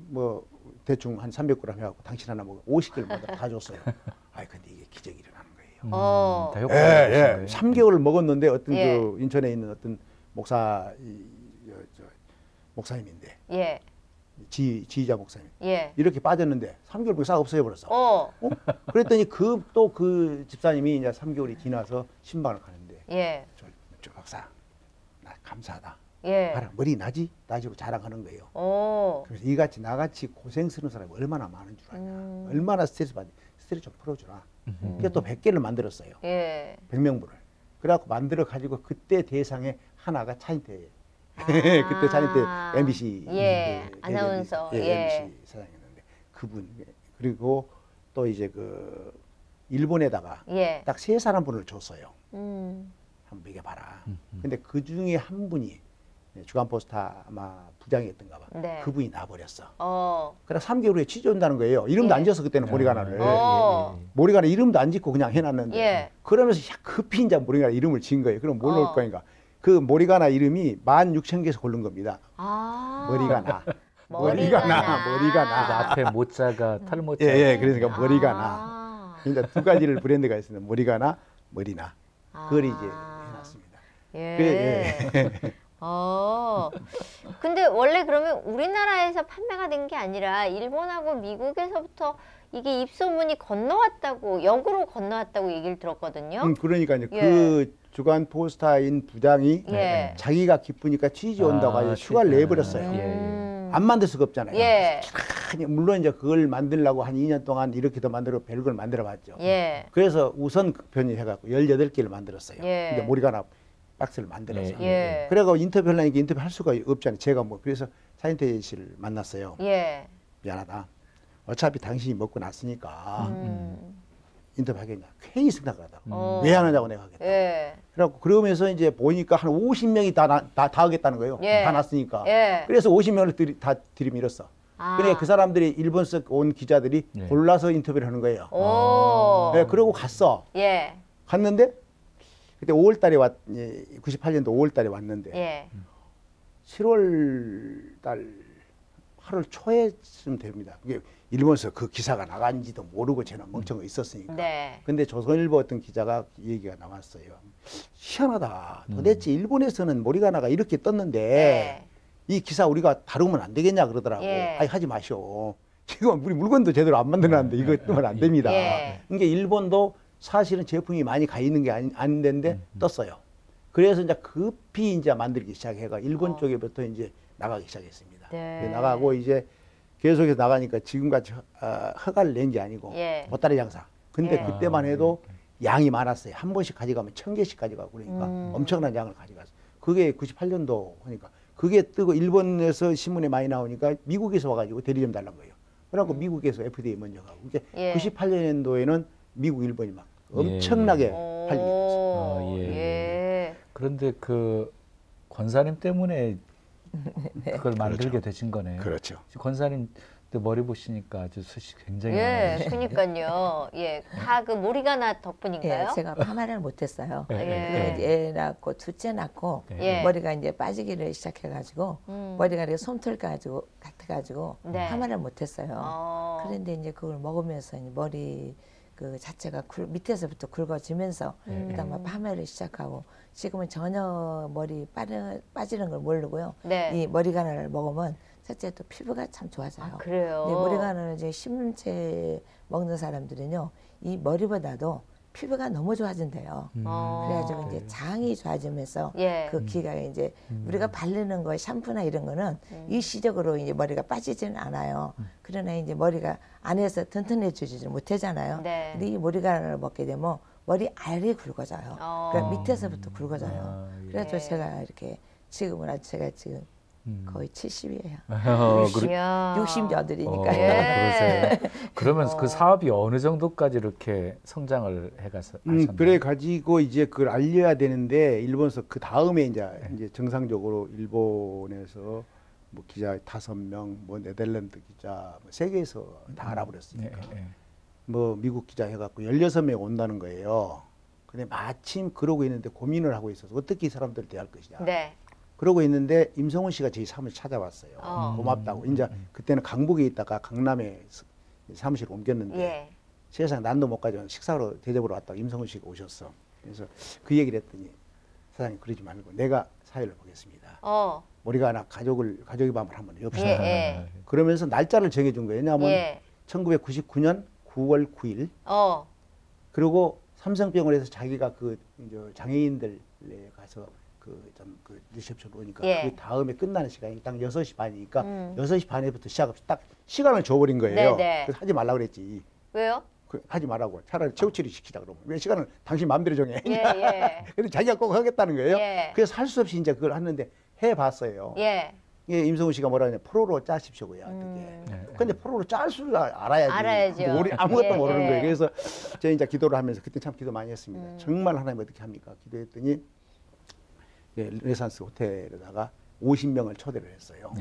뭐 대충 한 300g 해갖고 당신 하나 먹어 50개를 다 줬어요. 근데 이게 기적이 일어나는 거예요. 다 효과가 3개월을 먹었는데 어떤 그 인천에 있는 어떤 목사님인데 지휘자 목사님 이렇게 빠졌는데 3개월 싹 없어져버렸어. 그랬더니 그 집사님이 이제 3개월이 지나서 신방을 가는데 저 박사 나 감사하다. 봐라 머리 나지고 자랑하는 거예요. 그래서 이같이 나같이 고생스러운 사람이 얼마나 많은 줄 아냐. 얼마나 스트레스 좀 풀어주라. 그래서 또 100개를 만들었어요. 100명분을. 그래갖고 만들어 가지고 그때 대상에 하나가 차인태. 그때 차인태 MBC 아나운서 MBC 사장이었는데 그분. 그리고 또 이제 그 일본에다가 딱 3사람분을 줬어요. 한번 먹여봐라. 근데 그 중에 한 분이 주간포스타 아마 부장이었던가 봐. 그분이 나버렸어. 그래서 3개월 후에 취재온다는 거예요. 이름도 안 지었어 그때는 모리가나를. 모리가나 이름도 안 짓고 그냥 해놨는데 그러면서 급히 이제 모리가나 이름을 지은 거예요. 그럼 뭘 넣을 거니까. 그 모리가나 이름이 16,000개에서 고른 겁니다. 머리가나. 머리가나. 앞에 모자가 탈모자. 그러니까 머리가나. 그러니까 두 가지를 브랜드가 있습니다. 머리가나, 머리나. 그걸 이제 해놨습니다. 근데 원래 그러면 우리나라에서 판매가 된 게 아니라 일본하고 미국에서부터 이게 입소문이 건너왔다고, 역으로 건너왔다고 얘기를 들었거든요. 그러니까요. 그 주간 포스타인 부장이 자기가 기쁘니까 취재 온다고 휴가를 내버렸어요. 안 만들 수가 없잖아요. 물론 이제 그걸 만들려고 한 2년 동안 이렇게 더 만들고 별걸 만들어 봤죠. 그래서 우선 편히 해갖고 18개를 만들었어요. 근데 모리가나 박스를 만들어서. 그래서 인터뷰하려니까 인터뷰 할 수가 없잖아요. 제가 그래서 차인태 씨를 만났어요. 미안하다. 어차피 당신이 먹고 났으니까 인터뷰 하겠냐. 괜히 생각을 하더라고. 왜 안 하냐고 내가 하겠다. 그래갖고 그러면서 이제 보니까 한 50명이 다 하겠다는 거예요. 다 났으니까. 그래서 50명을 다 들이밀었어. 그러니까 그 사람들이 일본서 온 기자들이 골라서 인터뷰를 하는 거예요. 그러고 갔어. 갔는데 그때 5월달에 98년도 5월달에 왔는데 7월달 8월 초에쯤 됩니다. 이게 일본에서 그 기사가 나간지도 모르고 저는 멍청하게 있었으니까. 근데 조선일보 어떤 기자가 얘기가 나왔어요. 희한하다. 도대체 일본에서는 모리가나가 이렇게 떴는데 이 기사 우리가 다루면 안 되겠냐 그러더라고. 아니 하지 마시오. 지금 우리 물건도 제대로 안 만들었는데 이거 뜨면 안 됩니다. 그러니까 일본도 사실은 제품이 많이 가 있는 게 아닌데 떴어요. 그래서 이제 급히 이제 만들기 시작해가 일본 쪽에부터 이제 나가기 시작했습니다. 나가고 이제 계속해서 나가니까 지금같이 허가를 낸 게 아니고 보따리 장사. 근데 그때만 해도 양이 많았어요. 한 번씩 가져가면 1000개씩 가져가고 그러니까 엄청난 양을 가져갔어요. 그게 98년도 하니까 그게 뜨고 일본에서 신문에 많이 나오니까 미국에서 와가지고 대리 좀 달란 거예요. 그래갖고 미국에서 FDA 먼저 가고 이제 98년도에는 미국, 일본이 막 엄청나게 팔리게 됐어요. 그런데 그 권사님 때문에 그걸 만들게 되신 거네요. 그렇죠. 권사님 머리 보시니까 아주 숱이 굉장히 많으시죠. 그러니까요. 다 그 모리가나 덕분인가요? 제가 파마를 못했어요. 애 낳고 둘째 낳고 머리가 이제 빠지기를 시작해가지고 머리가 이렇게 솜털 같아가지고 파마를 못했어요. 그런데 이제 그걸 먹으면서 이제 머리 그 자체가 밑에서부터 굵어지면서 일단 막 파마를 시작하고 지금은 전혀 머리 빠지는 걸 모르고요. 이 머리카락을 먹으면 첫째 또 피부가 참 좋아져요. 그래요? 머리카락을 이제 10년째 먹는 사람들은요, 이 머리보다도 피부가 너무 좋아진대요. 그래가지고 이제 장이 좋아지면서 그 기가 이제 우리가 바르는 거 샴푸나 이런 거는 일시적으로 이제 머리가 빠지지는 않아요. 그러나 이제 머리가 안에서 튼튼해지지 못하잖아요. 근데 이 머리카락을 먹게 되면 머리 알이 굵어져요. 그러니까 밑에서부터 굵어져요. 그래서 제가 이렇게 지금은 제가 지금 거의 70이에요. 68이니까요. 그러면 그 사업이 어느 정도까지 이렇게 성장을 해가서 하셨나요? 그래 가지고 이제 그걸 알려야 되는데 일본에서 그 다음에 이제 정상적으로 일본에서 뭐 기자 5명, 뭐 네덜란드 기자, 뭐 세계에서 다 알아버렸으니까. 뭐 미국 기자 해갖고 16명 온다는 거예요. 근데 마침 그러고 있는데 고민을 하고 있어서 어떻게 이 사람들을 대할 것이냐. 그러고 있는데 임성훈 씨가 저희 사무실 찾아왔어요. 고맙다고. 이제 그때는 강북에 있다가 강남에 사무실을 옮겼는데 세상 난도 못 가져 식사로 대접으로 왔다가 임성훈 씨가 오셨어. 그래서 그 얘기를 했더니 사장님 그러지 말고 내가 사회를 보겠습니다. 우리가 하나 가족의 밤을 한번 엽시다. 그러면서 날짜를 정해준 거예요. 왜냐하면 1999년 9월 9일 그리고 삼성병원에서 자기가 그 장애인들에 가서 그 리셉션 오니까 그 다음에 끝나는 시간이 딱 6시 반이니까 6시 반에부터 시작해서 딱 시간을 줘버린 거예요. 그래서 하지 말라고 그랬지. 왜요? 하지 말라고. 차라리 최후치를 시키자 그러면. 왜 시간을 당신 마음대로 정해. 근데 자기가 꼭 하겠다는 거예요. 그래서 할 수 없이 이제 그걸 했는데 해봤어요. 임성훈 씨가 뭐라 하냐 프로로 짜십시오고요. 근데 프로로 짤 줄 알아야지. 아무것도 모르는 거예요. 그래서 제가 이제 기도를 하면서 그때 참 기도 많이 했습니다. 정말 하나님 어떻게 합니까? 기도했더니 르네상스 호텔에다가 50명을 초대를 했어요.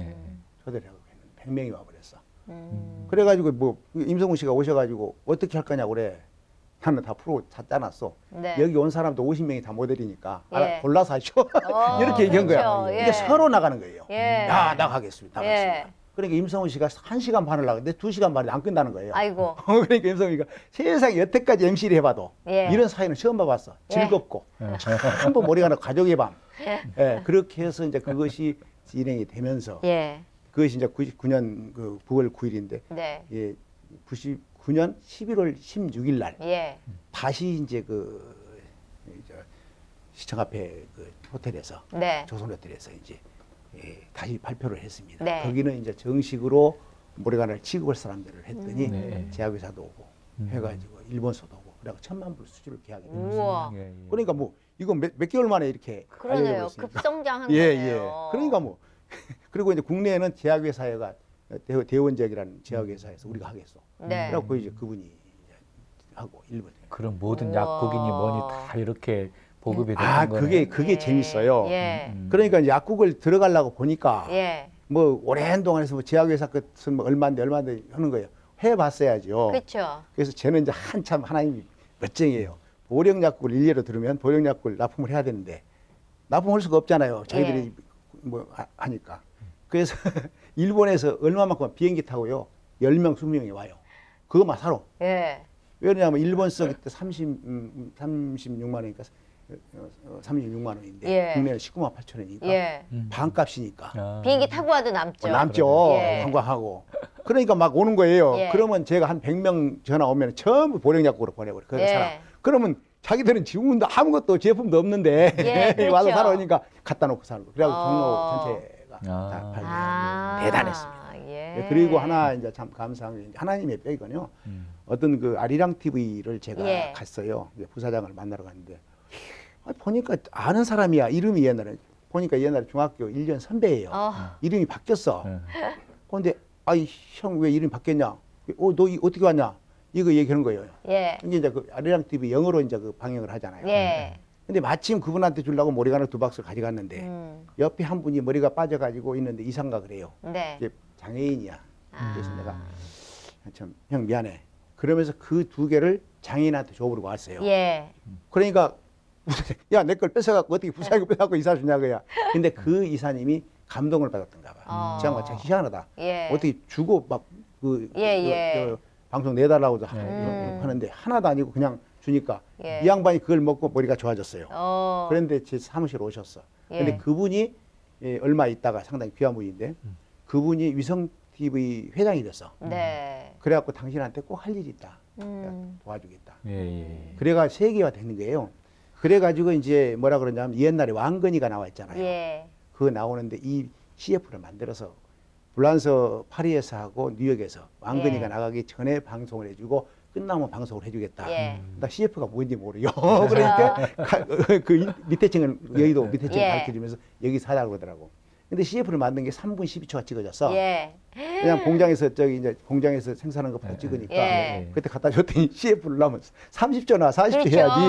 초대를 하고 100명이 와버렸어. 그래가지고 뭐 임성훈 씨가 오셔가지고 어떻게 할 거냐고 그래. 나는 다 프로 다 짜놨어. 여기 온 사람도 50명이 다 모델이니까 골라서 하시오. 이렇게 얘기한 거야. 이게 서로 나가는 거예요. 야, 나가겠습니다. 그러니까 임성훈 씨가 1시간 반을 나가는데 2시간 반에 안 끝나는 거예요. 아이고. 그러니까 임성훈이가 세상에 여태까지 MC를 해봐도 이런 사회는 처음 봐봤어. 즐겁고 한번 머리가 나 가족의 밤. 그렇게 해서 이제 그것이 진행이 되면서 그것이 이제 99년 그 9월 9일인데 99년 11월 16일 날 다시 이제 그 시청 앞에 그 호텔에서 조선 호텔에서 이제 다시 발표를 했습니다. 거기는 이제 정식으로 모래가나를 취급할 사람들을 했더니 제약회사도 오고 해가지고 일본서도 오고 그래서 1000만 불 수주를 계약이 됐어요. 그러니까 뭐 이거 몇 개월 만에 이렇게 그러네요. 급성장한 거네요. 그러니까 뭐 그리고 이제 국내에는 제약회사가 대원제약이라는 제약회사에서 우리가 하겠어. 그래갖고 이제 그분이 이제 하고 일본. 그럼 모든 약국이니 뭐니 다 이렇게 보급이 되는 거예요. 그게 재밌어요. 그러니까 이제 약국을 들어가려고 보니까 뭐 오랜 동안 해서 뭐 제약회사 끝은 뭐 얼마인데 하는 거예요. 해봤어야죠. 그렇죠. 그래서 저는 이제 한참 하나님이 멋쟁이에요. 보령약국을 일례로 들으면 보령약국을 납품을 해야 되는데 납품할 수가 없잖아요. 자기들이 뭐 하니까. 그래서 일본에서 얼마만큼 비행기 타고요. 10명, 20명이 와요. 그것만 사러. 왜냐하면 일본서 그때 36만 원이니까 36만 원인데 국내는 19만 8천 원이니까 반값이니까. 비행기 타고 와도 남죠. 남죠. 관광하고. 그러니까 막 오는 거예요. 그러면 제가 한 100명 전화 오면 전부 보령약국으로 보내버려. 그 사람. 그러면 자기들은 지금도 아무것도 제품도 없는데 와서 그렇죠. 사러 오니까 갖다 놓고 사는 거. 그래가지고 종로 전체가 다 팔고 대단했습니다. 그리고 하나 이제 참 감사한 게 하나님의 뼈이거든요. 어떤 그 아리랑 TV를 제가 갔어요. 부사장을 만나러 갔는데 보니까 아는 사람이야. 이름이 옛날에 보니까 옛날에 중학교 1년 선배예요. 이름이 바뀌었어. 그런데 아이 형 왜 이름이 바뀌었냐? 너 어떻게 왔냐? 이거 얘기하는 거예요. 이제 그 아리랑 TV 영어로 이제 그 방영을 하잖아요. 근데 마침 그분한테 주려고 머리카락 2박스를 가져갔는데 옆에 한 분이 머리가 빠져가지고 있는데 이상가 그래요. 이제 장애인이야. 그래서 내가 참 형 미안해. 그러면서 그 2개를 장애인한테 줘버리고 왔어요. 그러니까 야, 내 걸 뺏어갖고 어떻게 부사장이 뺏어갖고 이사 주냐고요. 근데 그 이사님이 감동을 받았던가 봐. 그 양반 참 희한하다. 어떻게 주고 막 방송 내달라고도 하는데 하나도 아니고 그냥 주니까 이 양반이 그걸 먹고 머리가 좋아졌어요. 그런데 제 사무실 오셨어. 근데 그분이 얼마 있다가 상당히 귀한 분인데 그분이 위성TV 회장이 됐어. 그래갖고 당신한테 꼭 할 일이 있다. 도와주겠다. 그래가 세계화 되는 거예요. 그래가지고 이제 뭐라 그러냐면 옛날에 왕건이가 나와 있잖아요. 그거 나오는데 이 CF를 만들어서 불란서 파리에서 하고 뉴욕에서 왕건이가 나가기 전에 방송을 해주고 끝나면 방송을 해주겠다. 나 CF가 뭔지 모르요. 그러니까 그 밑에 층은 여의도 밑에 층 가르쳐주면서 여기 사자 그러더라고. 근데 CF를 만든 게 3분 12초가 찍어졌어. 그냥 공장에서 이제 공장에서 생산한 것부터 찍으니까 그때 갖다 줬더니 CF를 넣으면 30초나 40초 그렇죠. 해야지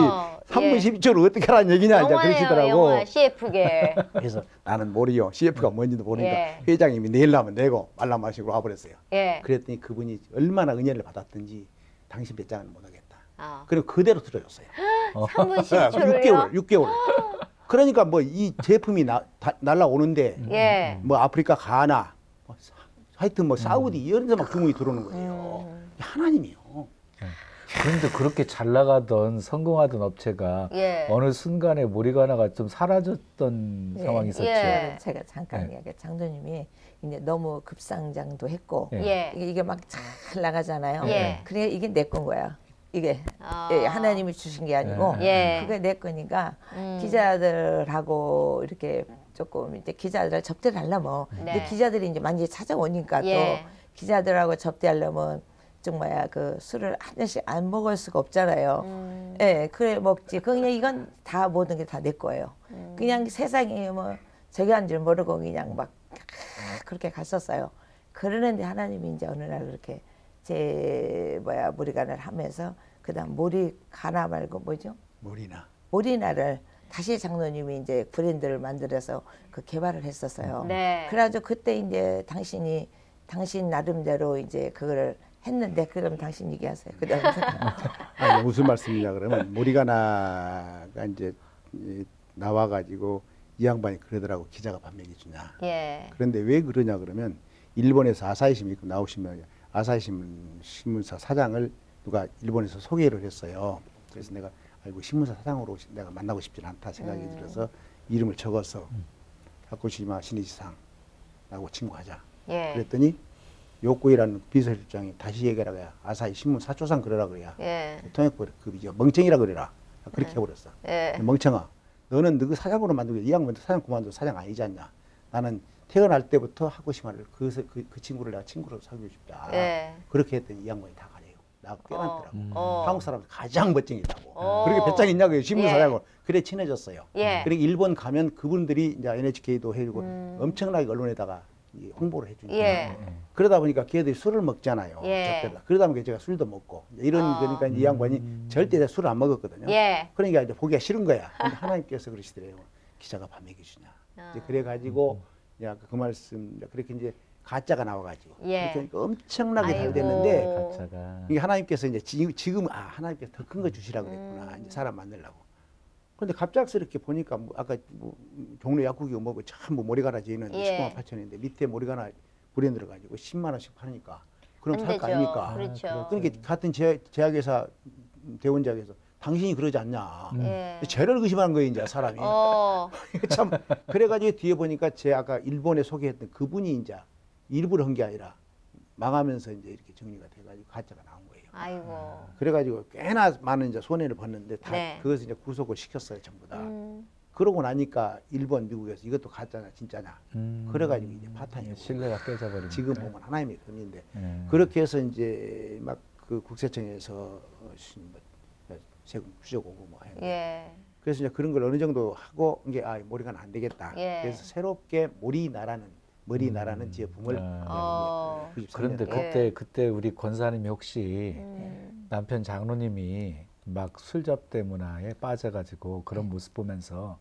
3분 12초를 어떻게 하라는 얘기냐 이제 그러시더라고. 영화 CF계. 그래서 나는 모르요. CF가 뭔지도 모르니까 회장님이 내려면 내고 말라마시고 와버렸어요. 그랬더니 그분이 얼마나 은혜를 받았든지 당신 배짱은 못하겠다. 그리고 그대로 들어줬어요. 3분 10초를요? 6개월. 그러니까 뭐 이 제품이 날라오는데 뭐 아프리카 가나 하여튼 뭐 사우디 이런 데서 막 주문이 들어오는 거예요. 하나님이요. 그런데 그렇게 잘 나가던 성공하던 업체가 어느 순간에 모리가나가 좀 사라졌던 상황이 있었죠. 제가 잠깐 이야기 장로님이 이제 너무 급상장도 했고 이게 막 잘 나가잖아요. 그래 이게 내 건 거야. 이게 하나님이 주신 게 아니고 그게 내 거니까 기자들하고 이렇게 조금 이제 기자들 접대를 하려면 근데 기자들이 이제 많이 찾아오니까 또 기자들하고 접대하려면 정말 그 술을 한 잔씩 안 먹을 수가 없잖아요. 그래 먹지. 그냥 이건 다 모든 게 다 내 거예요. 그냥 세상에 뭐 저기 한 줄 모르고 그냥 막 그렇게 갔었어요. 그러는데 하나님이 이제 어느 날 그렇게 모리가나를 하면서 그다음 모리가나 말고 뭐죠? 모리나를 다시 장로님이 이제 브랜드를 만들어서 그 개발을 했었어요. 그래가지고 그때 이제 당신 나름대로 이제 그거를 했는데 그럼 당신 얘기하세요. 그다음 아니, 무슨 말씀이냐 그러면 모리가나가 이제 나와가지고 이 양반이 그러더라고 기자가 밥 먹여주냐. 그런데 왜 그러냐 그러면 일본에서 아사히 신문 나오시면 아사히 신문사 사장을 누가 일본에서 소개를 했어요. 그래서 내가 아이고 신문사 사장으로 내가 만나고 싶지는 않다 생각이 들어서 이름을 적어서 하쿠시마 신이지상하고 친구하자. 그랬더니 요코이라는 비서실장이 다시 얘기하라 그래야 아사히 신문 사초상 그러라 그래야 통역부 그 멍청이라 그래라 그렇게 해버렸어. 멍청아 너는 너 사장으로 만들고 이 양반 사장 그만둬 사장 아니지 않냐. 나는 태어날 때부터 하쿠시마를 그 친구를 내가 친구로 사귀고 싶다. 그렇게 했더니 이 양반이 다 가래요. 나하고 껴안더라고. 한국 사람들 가장 멋쟁이라고. 그렇게 배짱 있냐고요. 신문사장으로. 그래 친해졌어요. 그리고 일본 가면 그분들이 이제 NHK도 해주고 엄청나게 언론에다가 홍보를 해주니까. 그러다 보니까 걔들이 술을 먹잖아요. 그러다 보니까 제가 술도 먹고 이런 그러니까 이 양반이 절대 술을 안 먹었거든요. 그러니까 이제 보기가 싫은 거야. 근데 하나님께서 그러시더래요. 기자가 밥 먹여주냐. 이제 그래가지고 그 말씀 그렇게 이제 가짜가 나와가지고 그러니까 엄청나게 잘 됐는데 가짜가. 이게 하나님께서 이제 지금 하나님께서 더 큰 거 주시라고 그랬구나. 이제 사람 만들라고. 그런데 갑작스럽게 보니까 뭐 아까 뭐 종로 약국이 뭐고 전부 모리가나지는 19만 8천인데 밑에 모리가나 브랜드를 가지고 10만 원씩 파니까 그럼 살 거 아닙니까? 그렇죠. 그러니까 같은 제약회사 대원제약에서 당신이 그러지 않냐. 죄를 의심하는 거예요 이제 사람이. 참 그래가지고 뒤에 보니까 제 아까 일본에 소개했던 그분이 이제 일부러 한 게 아니라 망하면서 이제 이렇게 정리가 돼가지고 가짜가 나온 거예요. 아이고. 그래가지고 꽤나 많은 이제 손해를 봤는데 다 그것을 이제 구속을 시켰어요 전부 다. 그러고 나니까 일본 미국에서 이것도 가짜냐 진짜냐. 그래가지고 이제 파탄이 신뢰가 깨져버리고. 지금 보면 하나님의 은인데 그렇게 해서 이제 막 그 국세청에서 세금 추적 오고 뭐 해요. 그래서 이제 그런 걸 어느 정도 하고 이게 몰이가 안 되겠다. 그래서 새롭게 머리나라는 제품을 그런데 그때 우리 권사님이 혹시 남편 장로님이 막 술접대 문화에 빠져가지고 그런 모습 보면서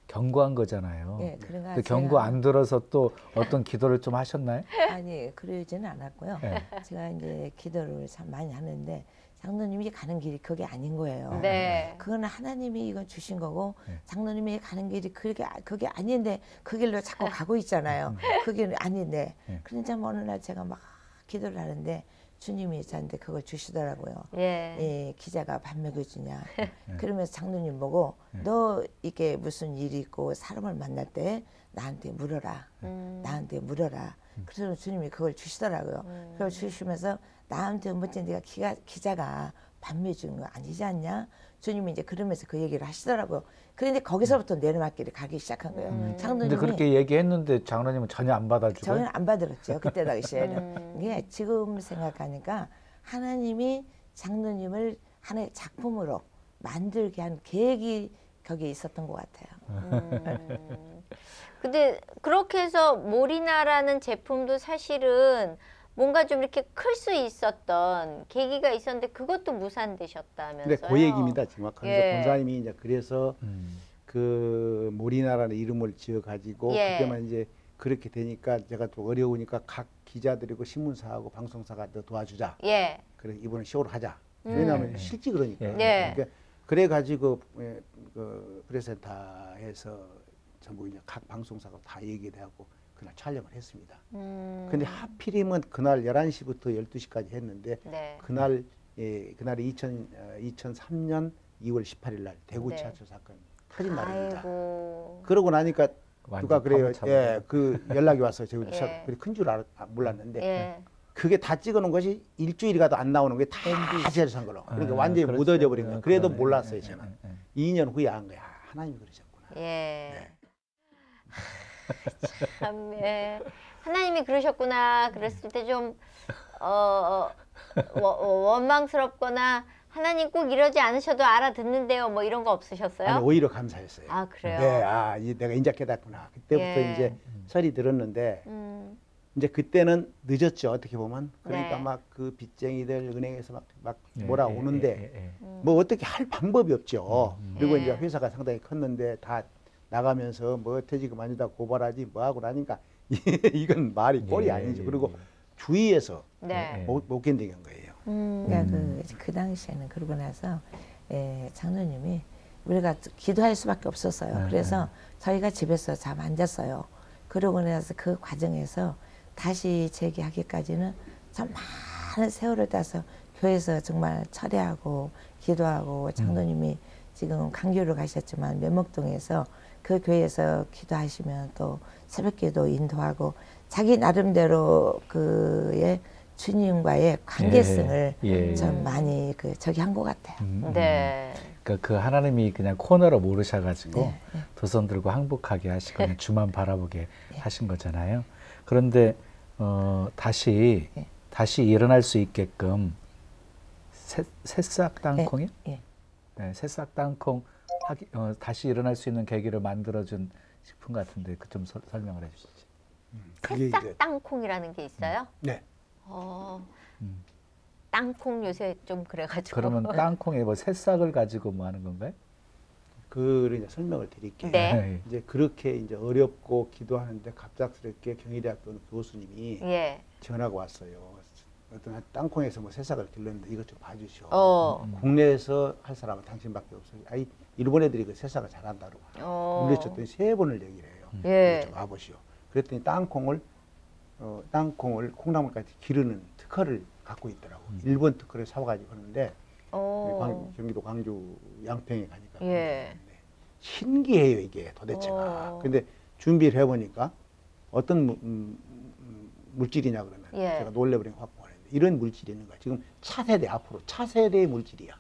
경고한 거잖아요. 근데 경고 안 들어서 또 어떤 기도를 좀 하셨나요? 아니, 그러지는 않았고요. 제가 이제 기도를 참 많이 하는데 장로님이 가는 길이 그게 아닌 거예요. 그거는 하나님이 이건 주신 거고 장로님이 가는 길이 그게 아닌데 그 길로 자꾸 가고 있잖아요. 그게 아닌데. 그러니까 어느 날 제가 막 기도를 하는데 주님이 저한테 그걸 주시더라고요. 기자가 밥 먹여주냐. 그러면서 장로님 보고 너 이게 무슨 일이 있고 사람을 만날 때 나한테 물어라. 나한테 물어라. 그래서 주님이 그걸 주시더라고요. 그걸 주시면서 나한테 멋진 네가 기자가 밥 먹여주는 거 아니지 않냐? 주님이 이제 그러면서 그 얘기를 하시더라고요. 그런데 거기서부터 내리막길을 가기 시작한 거예요. 장로님이 근데 그렇게 얘기했는데 장로님은 전혀 안 받아주고? 전혀 안 받았죠. 그때 당시에는. 이게 지금 생각하니까 하나님이 장로님을 하나의 작품으로 만들게 한 계획이 거기에 있었던 것 같아요. 근데 그렇게 해서 몰이나라는 제품도 사실은 뭔가 좀 이렇게 클 수 있었던 계기가 있었는데 그것도 무산되셨다면서요? 네, 그 얘기입니다. 정확하게. 권사님이 이제 그래서 그 몰이나라는 이름을 지어가지고 그때만 이제 그렇게 되니까 제가 또 어려우니까 각 기자들이고 신문사하고 방송사가 더 도와주자. 그래 이번엔 쇼를 하자. 왜냐하면 실제 그러니까. 그러니까 그래가지고 그 프레센터에서 전부 이제 각 방송사가 다 얘기를 하고 그날 촬영을 했습니다. 근데 하필이면 그날 11시부터 12시까지 했는데 그날이 2003년 2월 18일 날 대구 지하철 사건 터진 날입니다. 그러고 나니까 누가 그래요. 그 연락이 왔어요. 제가 큰 줄 몰랐는데 그게 다 찍어놓은 것이 일주일이 가도 안 나오는 게 다 지하철 산 거로. 그러니까 완전히 묻어져 버린 거예요. 그래도 몰랐어요. 저는 2년 후에 안 거야. 하나님이 그러셨구나. 참, 하나님이 그러셨구나. 그랬을 때 좀 원망스럽거나 하나님 꼭 이러지 않으셔도 알아듣는데요. 뭐 이런 거 없으셨어요? 아니, 오히려 감사했어요. 아, 그래요? 네, 내가 인자 깨닫구나. 그때부터 이제 설이 들었는데 이제 그때는 늦었죠. 어떻게 보면. 그러니까 막 그 빚쟁이들 은행에서 막 뭐라 오는데 뭐 어떻게 할 방법이 없죠. 그리고 이제 회사가 상당히 컸는데 다 나가면서 뭐 퇴직금 아니다 고발하지 뭐 하고 나니까 이건 말이 꼴이 아니죠. 그리고 주위에서 못 견디는 거예요. 그러니까 그 당시에는 그러고 나서 장로님이 우리가 기도할 수밖에 없었어요. 그래서 저희가 집에서 잠 안 잤어요. 그러고 나서 그 과정에서 다시 재개하기까지는 참 많은 세월을 따서 교회에서 정말 철회하고 기도하고 장로님이 지금 강주로 가셨지만 면목동에서 그 교회에서 기도하시면 또 새벽기도 인도하고 자기 나름대로 그의 주님과의 관계성을 좀 많이 저기 한 것 같아요. 그러니까 그 하나님이 그냥 코너로 모르셔가지고 두 손 들고 항복하게 하시고 그냥 주만 바라보게 하신 거잖아요. 그런데 다시 일어날 수 있게끔 새싹 땅콩이요? 새싹 땅콩 다시 일어날 수 있는 계기를 만들어준 식품 같은데 그 좀 설명을 해주시죠. 새싹 땅콩이라는 게 있어요? 네. 땅콩 요새 좀 그래가지고. 그러면 땅콩에 뭐 새싹을 가지고 뭐 하는 건가요? 그걸 이제 설명을 드릴게요. 이제 그렇게 이제 어렵고 기도하는데 갑작스럽게 경희대학교 교수님이 전화가 왔어요. 어떤 땅콩에서 뭐 새싹을 길렀는데 이것 좀 봐주시오. 국내에서 할 사람은 당신밖에 없어요. 아이 일본 애들이 그 새싹을 잘한다고 물려쳤더니 3번을 얘기를 해요. 좀 와보시오. 그랬더니 땅콩을 콩나물까지 기르는 특허를 갖고 있더라고. 일본 특허를 사와가지고 하는데 경기도 광주 양평에 가니까 신기해요 이게 도대체가. 근데 준비를 해보니까 어떤 물질이냐 그러면 제가 놀래버린 확 보냈는데 이런 물질이 있는 거야. 지금 앞으로 차세대의 물질이야.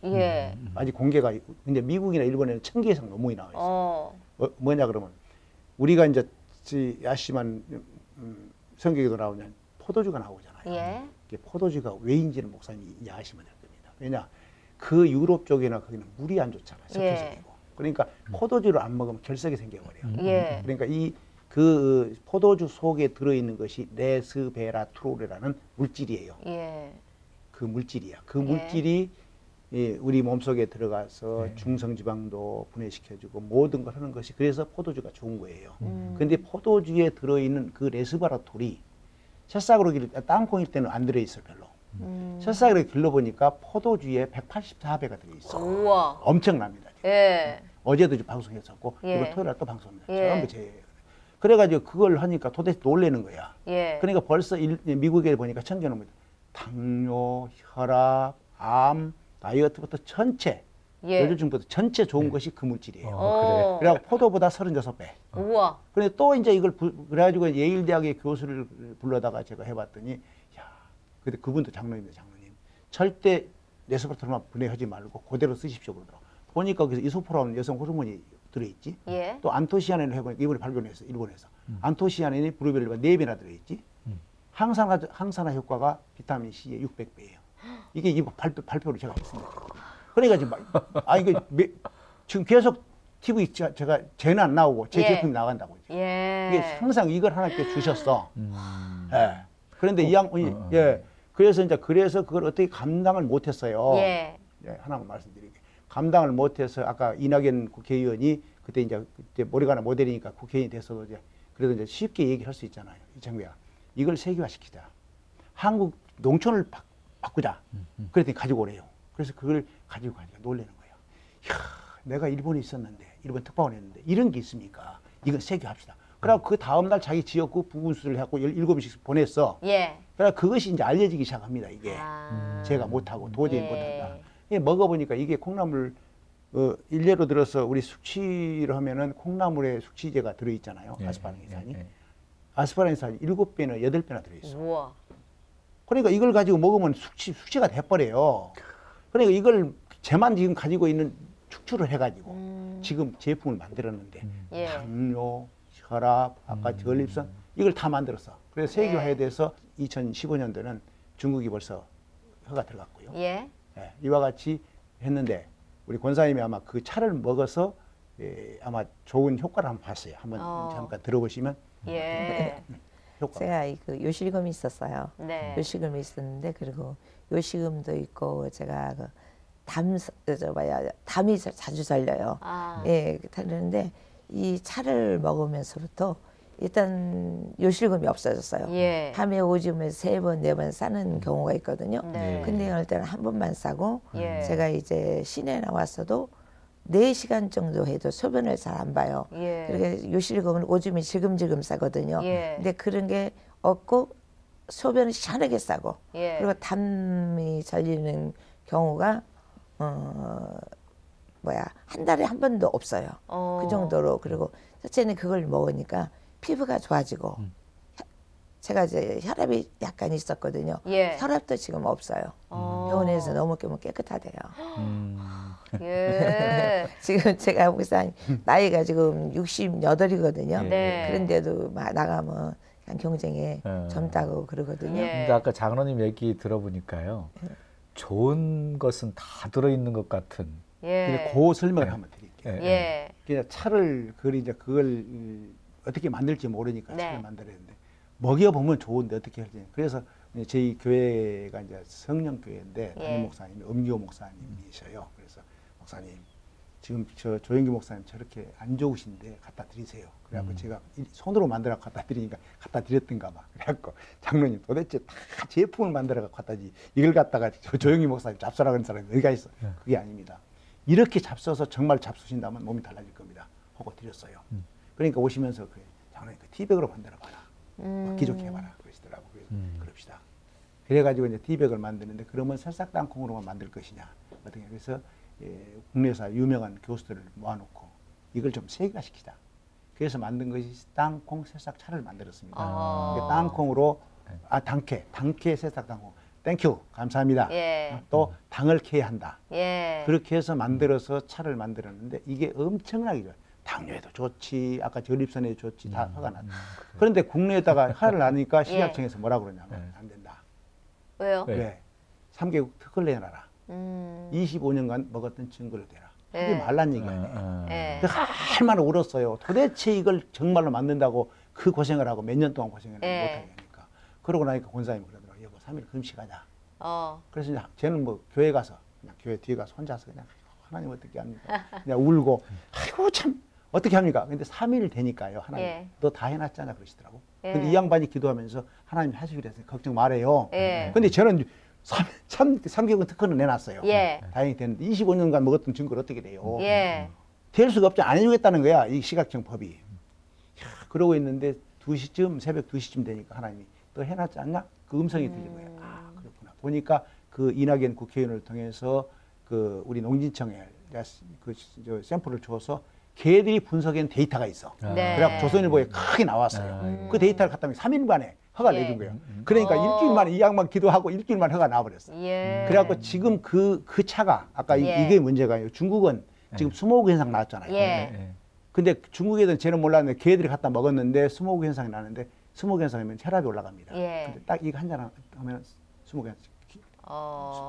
아직 공개가 이제 미국이나 일본에는 1000개 이상 논문이 나와 있어. 뭐냐 그러면 우리가 이제 야심한 성경에도 나오면 포도주가 나오잖아요. 포도주가 왜인지는 목사님이 이제 아시면 돼요. 왜냐? 그 유럽 쪽이나 거기는 물이 안 좋잖아요. 석회적이고. 그러니까 포도주를 안 먹으면 결석이 생겨버려요. 그러니까 그 포도주 속에 들어있는 것이 레스베라트롤이라는 물질이에요. 그 물질이야. 그 물질이 우리 몸속에 들어가서 중성지방도 분해시켜주고 모든 걸 하는 것이 그래서 포도주가 좋은 거예요. 근데 포도주에 들어있는 그 레스베라톨이 새싹으로 땅콩일 때는 안 들어있어요, 별로. 새싹으로 길러보니까 포도주에 184배가 들어있어. 우와. 엄청납니다. 어제도 방송했었고 이번 토요일 날 또 방송합니다. 전부 제 그래가지고 그걸 하니까 도대체 놀래는 거야. 그러니까 벌써 미국에 보니까 천개넘은 당뇨, 혈압, 암, 다이어트부터 전체 뇌졸중부터 전체 좋은 것이 그 물질이에요. 그래. 그래서 포도보다 36배. 우와. 그런데 또 이제 이걸 그래가지고 예일대학의 교수를 불러다가 제가 해봤더니 야, 근데 그분도 장로님입니다, 장로님. 절대 레스베라톨만 분해하지 말고 그대로 쓰십시오 그러더라고. 보니까 그래서 이소포라는 여성 호르몬이 들어있지. 또 안토시아닌을 해보니까 이번에 발견했어, 일본에서. 안토시아닌이 브루베리가 4배나 들어있지. 항산화 효과가 비타민 C의 600배예요. 이게 이 발표를 제가 했습니다. 그러니까 지금 지금 계속 TV 제가 쟤는 안 나오고 제 제품이 나간다고. 이게 항상 이걸 하나님께 주셨어. 그런데 이 양반이 그래서 그걸 어떻게 감당을 못했어요. 하나만 말씀드릴게요. 감당을 못해서 아까 이낙연 국회의원이 그때 이제 머리가 모델이니까 국회의원이 됐어도 그래도 이제 쉽게 얘기할 수 있잖아요. 이창구야, 이걸 세계화시키자. 한국 농촌을 바꾸자. 그랬더니 가지고 오래요. 그래서 그걸 가지고 가니까 놀라는 거예요. 이야, 내가 일본에 있었는데, 일본 특파원에 있는데 이런 게 있습니까? 이건 세계화합시다. 그래서 그 다음날 자기 지역구 부분수를 해갖고 7일씩 보냈어. 그래서 그것이 이제 알려지기 시작합니다. 이게 제가 못하고 도저히 못한다. 먹어보니까 이게 콩나물 일례로 들어서 우리 숙취를 하면은 콩나물에 숙취제가 들어있잖아요. 아스파라긴산이. 아스파라긴산이 7배나 8배나 들어있어. 우와. 그러니까 이걸 가지고 먹으면 숙취가 돼버려요. 그러니까 이걸 쟤만 지금 가지고 있는 축출을 해가지고 지금 제품을 만들었는데 당뇨, 혈압, 아까 전립선 이걸 다 만들었어. 그래서 세계화에 대해서 2015년도는 중국이 벌써 허가 들어갔고요. 이와 같이 했는데 우리 권사님이 아마 그 차를 먹어서 아마 좋은 효과를 한번 봤어요. 한번 잠깐 들어보시면. 제가 그 요실금이 있었어요. 요실금이 있었는데 그리고 요실금도 있고 제가 그 담이 자주 설려요. 그런데 이 차를 먹으면서부터 일단 요실금이 없어졌어요. 밤에 오줌에서 3번, 4번 싸는 경우가 있거든요. 근데 어느 때는 한 번만 싸고 제가 이제 시내에 나왔어도 4시간 정도 해도 소변을 잘 안 봐요. 그러니까 요실금은 오줌이 질금질금 싸거든요. 근데 그런 게 없고 소변을 시원하게 싸고 그리고 담이 잘리는 경우가 한 달에 한 번도 없어요. 그 정도로. 그리고 첫째는 그걸 먹으니까 피부가 좋아지고 제가 이제 혈압이 약간 있었거든요. 혈압도 지금 없어요. 병원에서 너무 깨끗하대요. 지금 제가 보기엔 나이가 지금 68이거든요. 그런데도 막 나가면 그냥 경쟁에 젊다고 그러거든요. 근데 아까 장로님 얘기 들어보니까요. 좋은 것은 다 들어있는 것 같은. 그 설명을 한번 드릴게요. 그냥 차를 그걸 어떻게 만들지 모르니까 차를 만들었는데 먹여보면 좋은데 어떻게 할지. 그래서 저희 교회가 이제 성령교회인데 담임 목사님이 엄기호 목사님이셔요. 그래서 목사님 지금 저 조영기 목사님 저렇게 안 좋으신데 갖다 드리세요. 그래갖고 제가 손으로 만들어 갖다 드리니까 갖다 드렸던가 봐. 그래갖고 장로님 도대체 다 제품을 만들어 갖다 지 이걸 갖다가 조영기 목사님 잡숴라 그런 사람이 어디가 있어. 그게 아닙니다. 이렇게 잡숴서 정말 잡수신다면 몸이 달라질 겁니다. 하고 드렸어요. 그러니까 오시면서 장로님 그 티백으로 만들어봐라. 기적해 봐라. 그러시더라고. 그럽시다. 그래가지고 이제 티백을 만드는데 그러면 새싹 땅콩으로만 만들 것이냐. 어떻게 그래서 국내에서 유명한 교수들을 모아놓고 이걸 좀 세계화시키자. 그래서 만든 것이 땅콩 새싹 차를 만들었습니다. 땅콩으로 당캐 새싹 땅콩. 땡큐 감사합니다. 또 당을 캐야 한다. 그렇게 해서 만들어서 차를 만들었는데 이게 엄청나게 좋아요. 당뇨에도 좋지, 아까 전립선에도 좋지, 다 화가 났다. 그런데 국내에다가 화를 나니까 식약청에서 뭐라 그러냐면 안 된다. 왜요? 왜? 3개국 특허를 내놔라. 25년간 먹었던 증거를 대라. 하지 말란 얘기 아니에요. 할 만을 울었어요. 도대체 이걸 정말로 만든다고 그 고생을 하고 몇 년 동안 고생을 못하게 하니까. 그러고 나니까 권사님이 그러더라고요. 여보 3일 금식하자. 그래서 이제 저는 뭐 교회 가서 그냥 교회 뒤에 가서 혼자서 그냥 하나님 어떻게 합니까? 그냥 울고 아이고 참 어떻게 합니까? 근데 3일 되니까요. 하나님 너 다 해놨잖아 그러시더라고. 근데 이 양반이 기도하면서 하나님 하시기로 했어요. 걱정 말아요. 근데 저는 3개월 특허는 내놨어요. 다행히 됐는데 25년간 먹었던 증거를 어떻게 돼요? 될 수가 없지. 안 해주겠다는 거야. 이 시각적 법이. 그러고 있는데 2시쯤 새벽 2시쯤 되니까 하나님이 너 해놨지 않냐? 그 음성이 들린 거예요. 아 그렇구나. 보니까 그 이낙연 국회의원을 통해서 그 우리 농진청에 그 샘플을 줘서 걔들이 분석한 데이터가 있어. 그래갖고 조선일보에 크게 나왔어요. 그 데이터를 갖다 보면 3일 만에 허가를 내준 거예요. 그러니까 일주일 만에 이 양반 기도하고 일주일 만에 허가 나와버렸어. 그래갖고 지금 그 차가 아까 이게 문제가요. 중국은 지금 스모그 현상 나왔잖아요. 근데 중국에는 쟤는 몰랐는데 걔들이 갖다 먹었는데 스모그 현상이 나는데 스모그 현상이면 혈압이 올라갑니다. 근데 딱 이거 한잔 하면 스모그 현상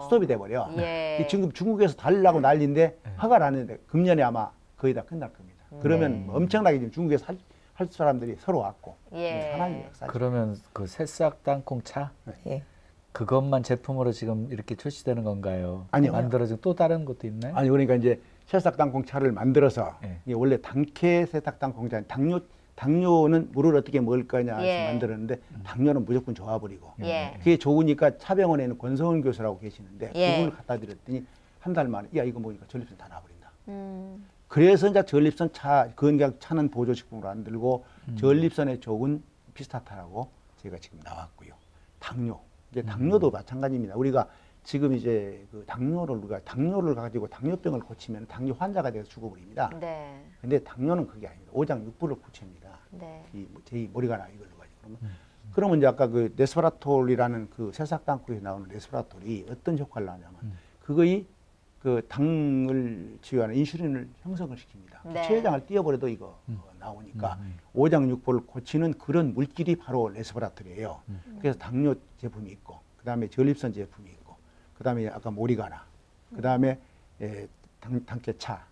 스톱이 돼버려. 지금 중국에서 달라고 난리인데 허가를 안 했는데 금년에 아마 거의 다 끝날 겁니다. 그러면 엄청나게 지금 중국에서 할 사람들이 서로 왔고 하나님의 역사. 그러면 그 새싹 땅콩 차 그것만 제품으로 지금 이렇게 출시되는 건가요? 아니요. 만들어진 또 다른 것도 있나요? 아니 그러니까 이제 새싹 땅콩 차를 만들어서 이게 원래 당캐 새싹 땅콩 차 당뇨는 물을 어떻게 먹을 거냐 해서 만들었는데 당뇨는 무조건 좋아버리고 그게 좋으니까 차병원에는 권성훈 교수라고 계시는데 그분을 갖다 드렸더니 한 달 만에 야 이거 먹으니까 전립선 다 나와버린다. 그래서 이제 전립선 건강 차는 보조식품으로 안 들고 전립선에 좋은 피스타타라고 제가 지금 나왔고요. 당뇨 이제 당뇨도 마찬가지입니다. 우리가 지금 이제 그 당뇨를 가지고 당뇨병을 고치면 당뇨 환자가 돼서 죽어버립니다. 근데 당뇨는 그게 아닙니다. 오장육부를 고칩니다. 제 머리가 나 이걸로 가지고 그러면 이제 아까 그 레스베라톨이라는 그 새싹 땅콩에 나오는 레스베라톨이 어떤 효과를 하냐면 그거이 그 당을 치유하는 인슐린을 형성을 시킵니다. 췌장을 띄어버려도 이거 나오니까 오장육부를 고치는 그런 물질이 바로 레스베라톨이에요. 그래서 당뇨 제품이 있고 그 다음에 전립선 제품이 있고 그 다음에 아까 모리가나 그 다음에 당캐차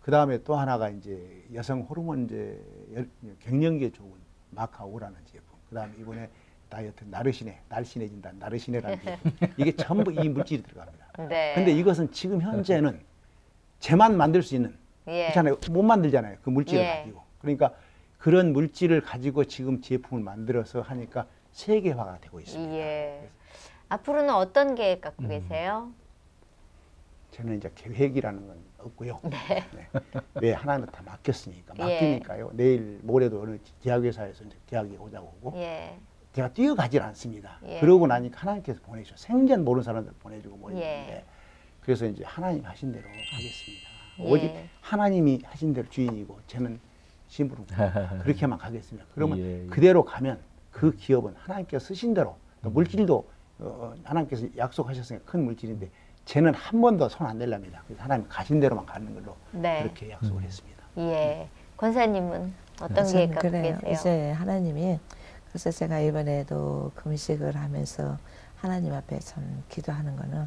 그 다음에 또 하나가 이제 여성 호르몬 갱년기에 좋은 마카오라는 제품 그 다음에 이번에 다이어트 날씬해진다 나르시네라는 제품 이게 전부 이 물질이 들어갑니다. 근데 이것은 지금 현재는 쟤만 만들 수 있는 그렇잖아요. 못 만들잖아요. 그 물질을 가지고. 그러니까 그런 물질을 가지고 지금 제품을 만들어서 하니까 세계화가 되고 있습니다. 앞으로는 어떤 계획 갖고 계세요? 저는 이제 계획이라는 건 없고요. 왜 하나는 다 맡겼으니까 맡기니까요. 내일 모레도 어느 제약회사에서 이제 계약이 오자고 오고 제가 뛰어가질 않습니다. 그러고 나니까 하나님께서 보내주셔. 생전 모르는 사람들 보내주고 뭐 이러는데 그래서 이제 하나님 하신 대로 하겠습니다. 오직 하나님이 하신 대로 주인이고 저는 심부름 그렇게만 가겠습니다. 그러면 그대로 가면 그 기업은 하나님께서 쓰신 대로 또 물질도 하나님께서 약속하셨으니까 큰 물질인데 쟤는 한 번도 손 안 댈랍니다. 그래서 하나님 가신 대로만 가는 걸로 그렇게 약속을 했습니다. 권사님은 어떤 계획 갖고 계세요? 이제 하나님이 그래서 제가 이번에도 금식을 하면서 하나님 앞에 참 기도하는 거는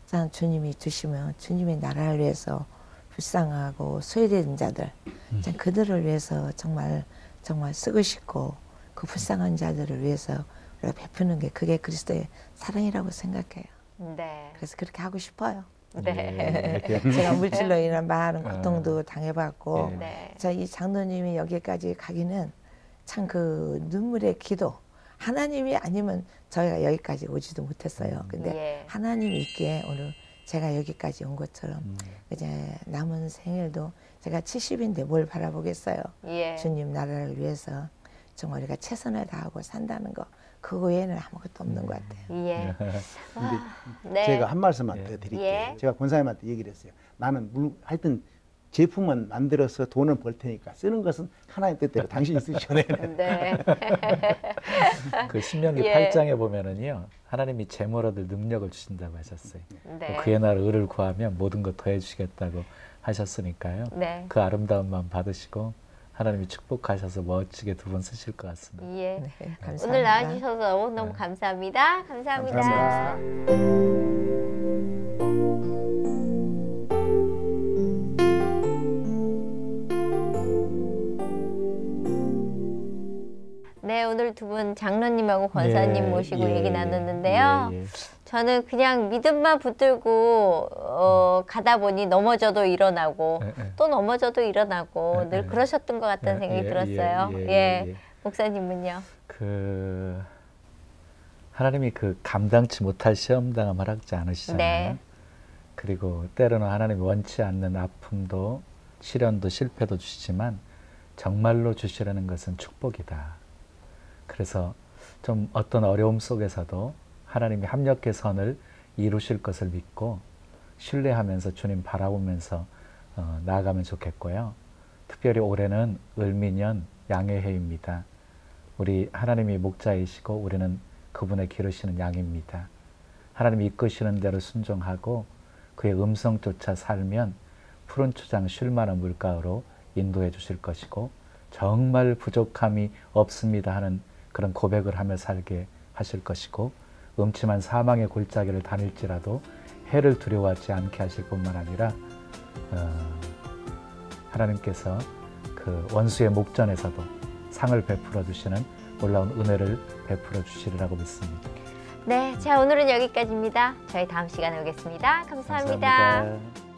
참 주님이 주시면 주님의 나라를 위해서 불쌍하고 소외된 자들 참 그들을 위해서 정말 쓰고 싶고 그 불쌍한 자들을 위해서 우리가 베푸는 게 그게 그리스도의 사랑이라고 생각해요. 그래서 그렇게 하고 싶어요. 제가 물질로 인한 많은 고통도 당해봤고 이 장로님이 여기까지 가기는 참 그 눈물의 기도 하나님이 아니면 저희가 여기까지 오지도 못했어요. 근데 하나님이 있기에 오늘 제가 여기까지 온 것처럼 이제 남은 생일도 제가 70인데 뭘 바라보겠어요. 주님 나라를 위해서 정말 우리가 최선을 다하고 산다는 거 그거 외에는 아무것도 없는 것 같아요. 근데 제가 한 말씀만 더 드릴게요. 제가 권사님한테 얘기를 했어요. 나는 하여튼 제품은 만들어서 돈을 벌 테니까 쓰는 것은 하나님 뜻대로 당신이 쓰셔야 돼요. 그 신명기 8장에 보면은요. 하나님이 재물 얻을 능력을 주신다고 하셨어요. 그의 나라 의를 구하면 모든 것 더해 주시겠다고 하셨으니까요. 그 아름다운 마음 받으시고 하나님이 축복하셔서 멋지게 두 번 쓰실 것 같습니다. 감사합니다. 오늘 나와주셔서 너무 감사합니다. 감사합니다. 네, 오늘 두 분 장로님하고 권사님 모시고 얘기 나눴는데요. 저는 그냥 믿음만 붙들고 가다 보니 넘어져도 일어나고 또 넘어져도 일어나고 늘 그러셨던 것 같다는 생각이 들었어요. 목사님은요? 하나님이 감당치 못할 시험당함을 하지 않으시잖아요. 그리고 때로는 하나님이 원치 않는 아픔도 시련도 실패도 주시지만 정말로 주시려는 것은 축복이다. 그래서 좀 어떤 어려움 속에서도 하나님이 합력의 선을 이루실 것을 믿고 신뢰하면서 주님 바라보면서 나아가면 좋겠고요. 특별히 올해는 을미년 양해해입니다. 우리 하나님이 목자이시고 우리는 그분의 기르시는 양입니다. 하나님이 이끄시는 대로 순종하고 그의 음성 쫓아 살면 푸른 초장 쉴만한 물가로 인도해 주실 것이고 정말 부족함이 없습니다 하는 그런 고백을 하며 살게 하실 것이고 음침한 사망의 골짜기를 다닐지라도 해를 두려워하지 않게 하실 뿐만 아니라 하나님께서 그 원수의 목전에서도 상을 베풀어 주시는 놀라운 은혜를 베풀어 주시리라고 믿습니다. 네, 자 오늘은 여기까지입니다. 저희 다음 시간에 오겠습니다. 감사합니다. 감사합니다.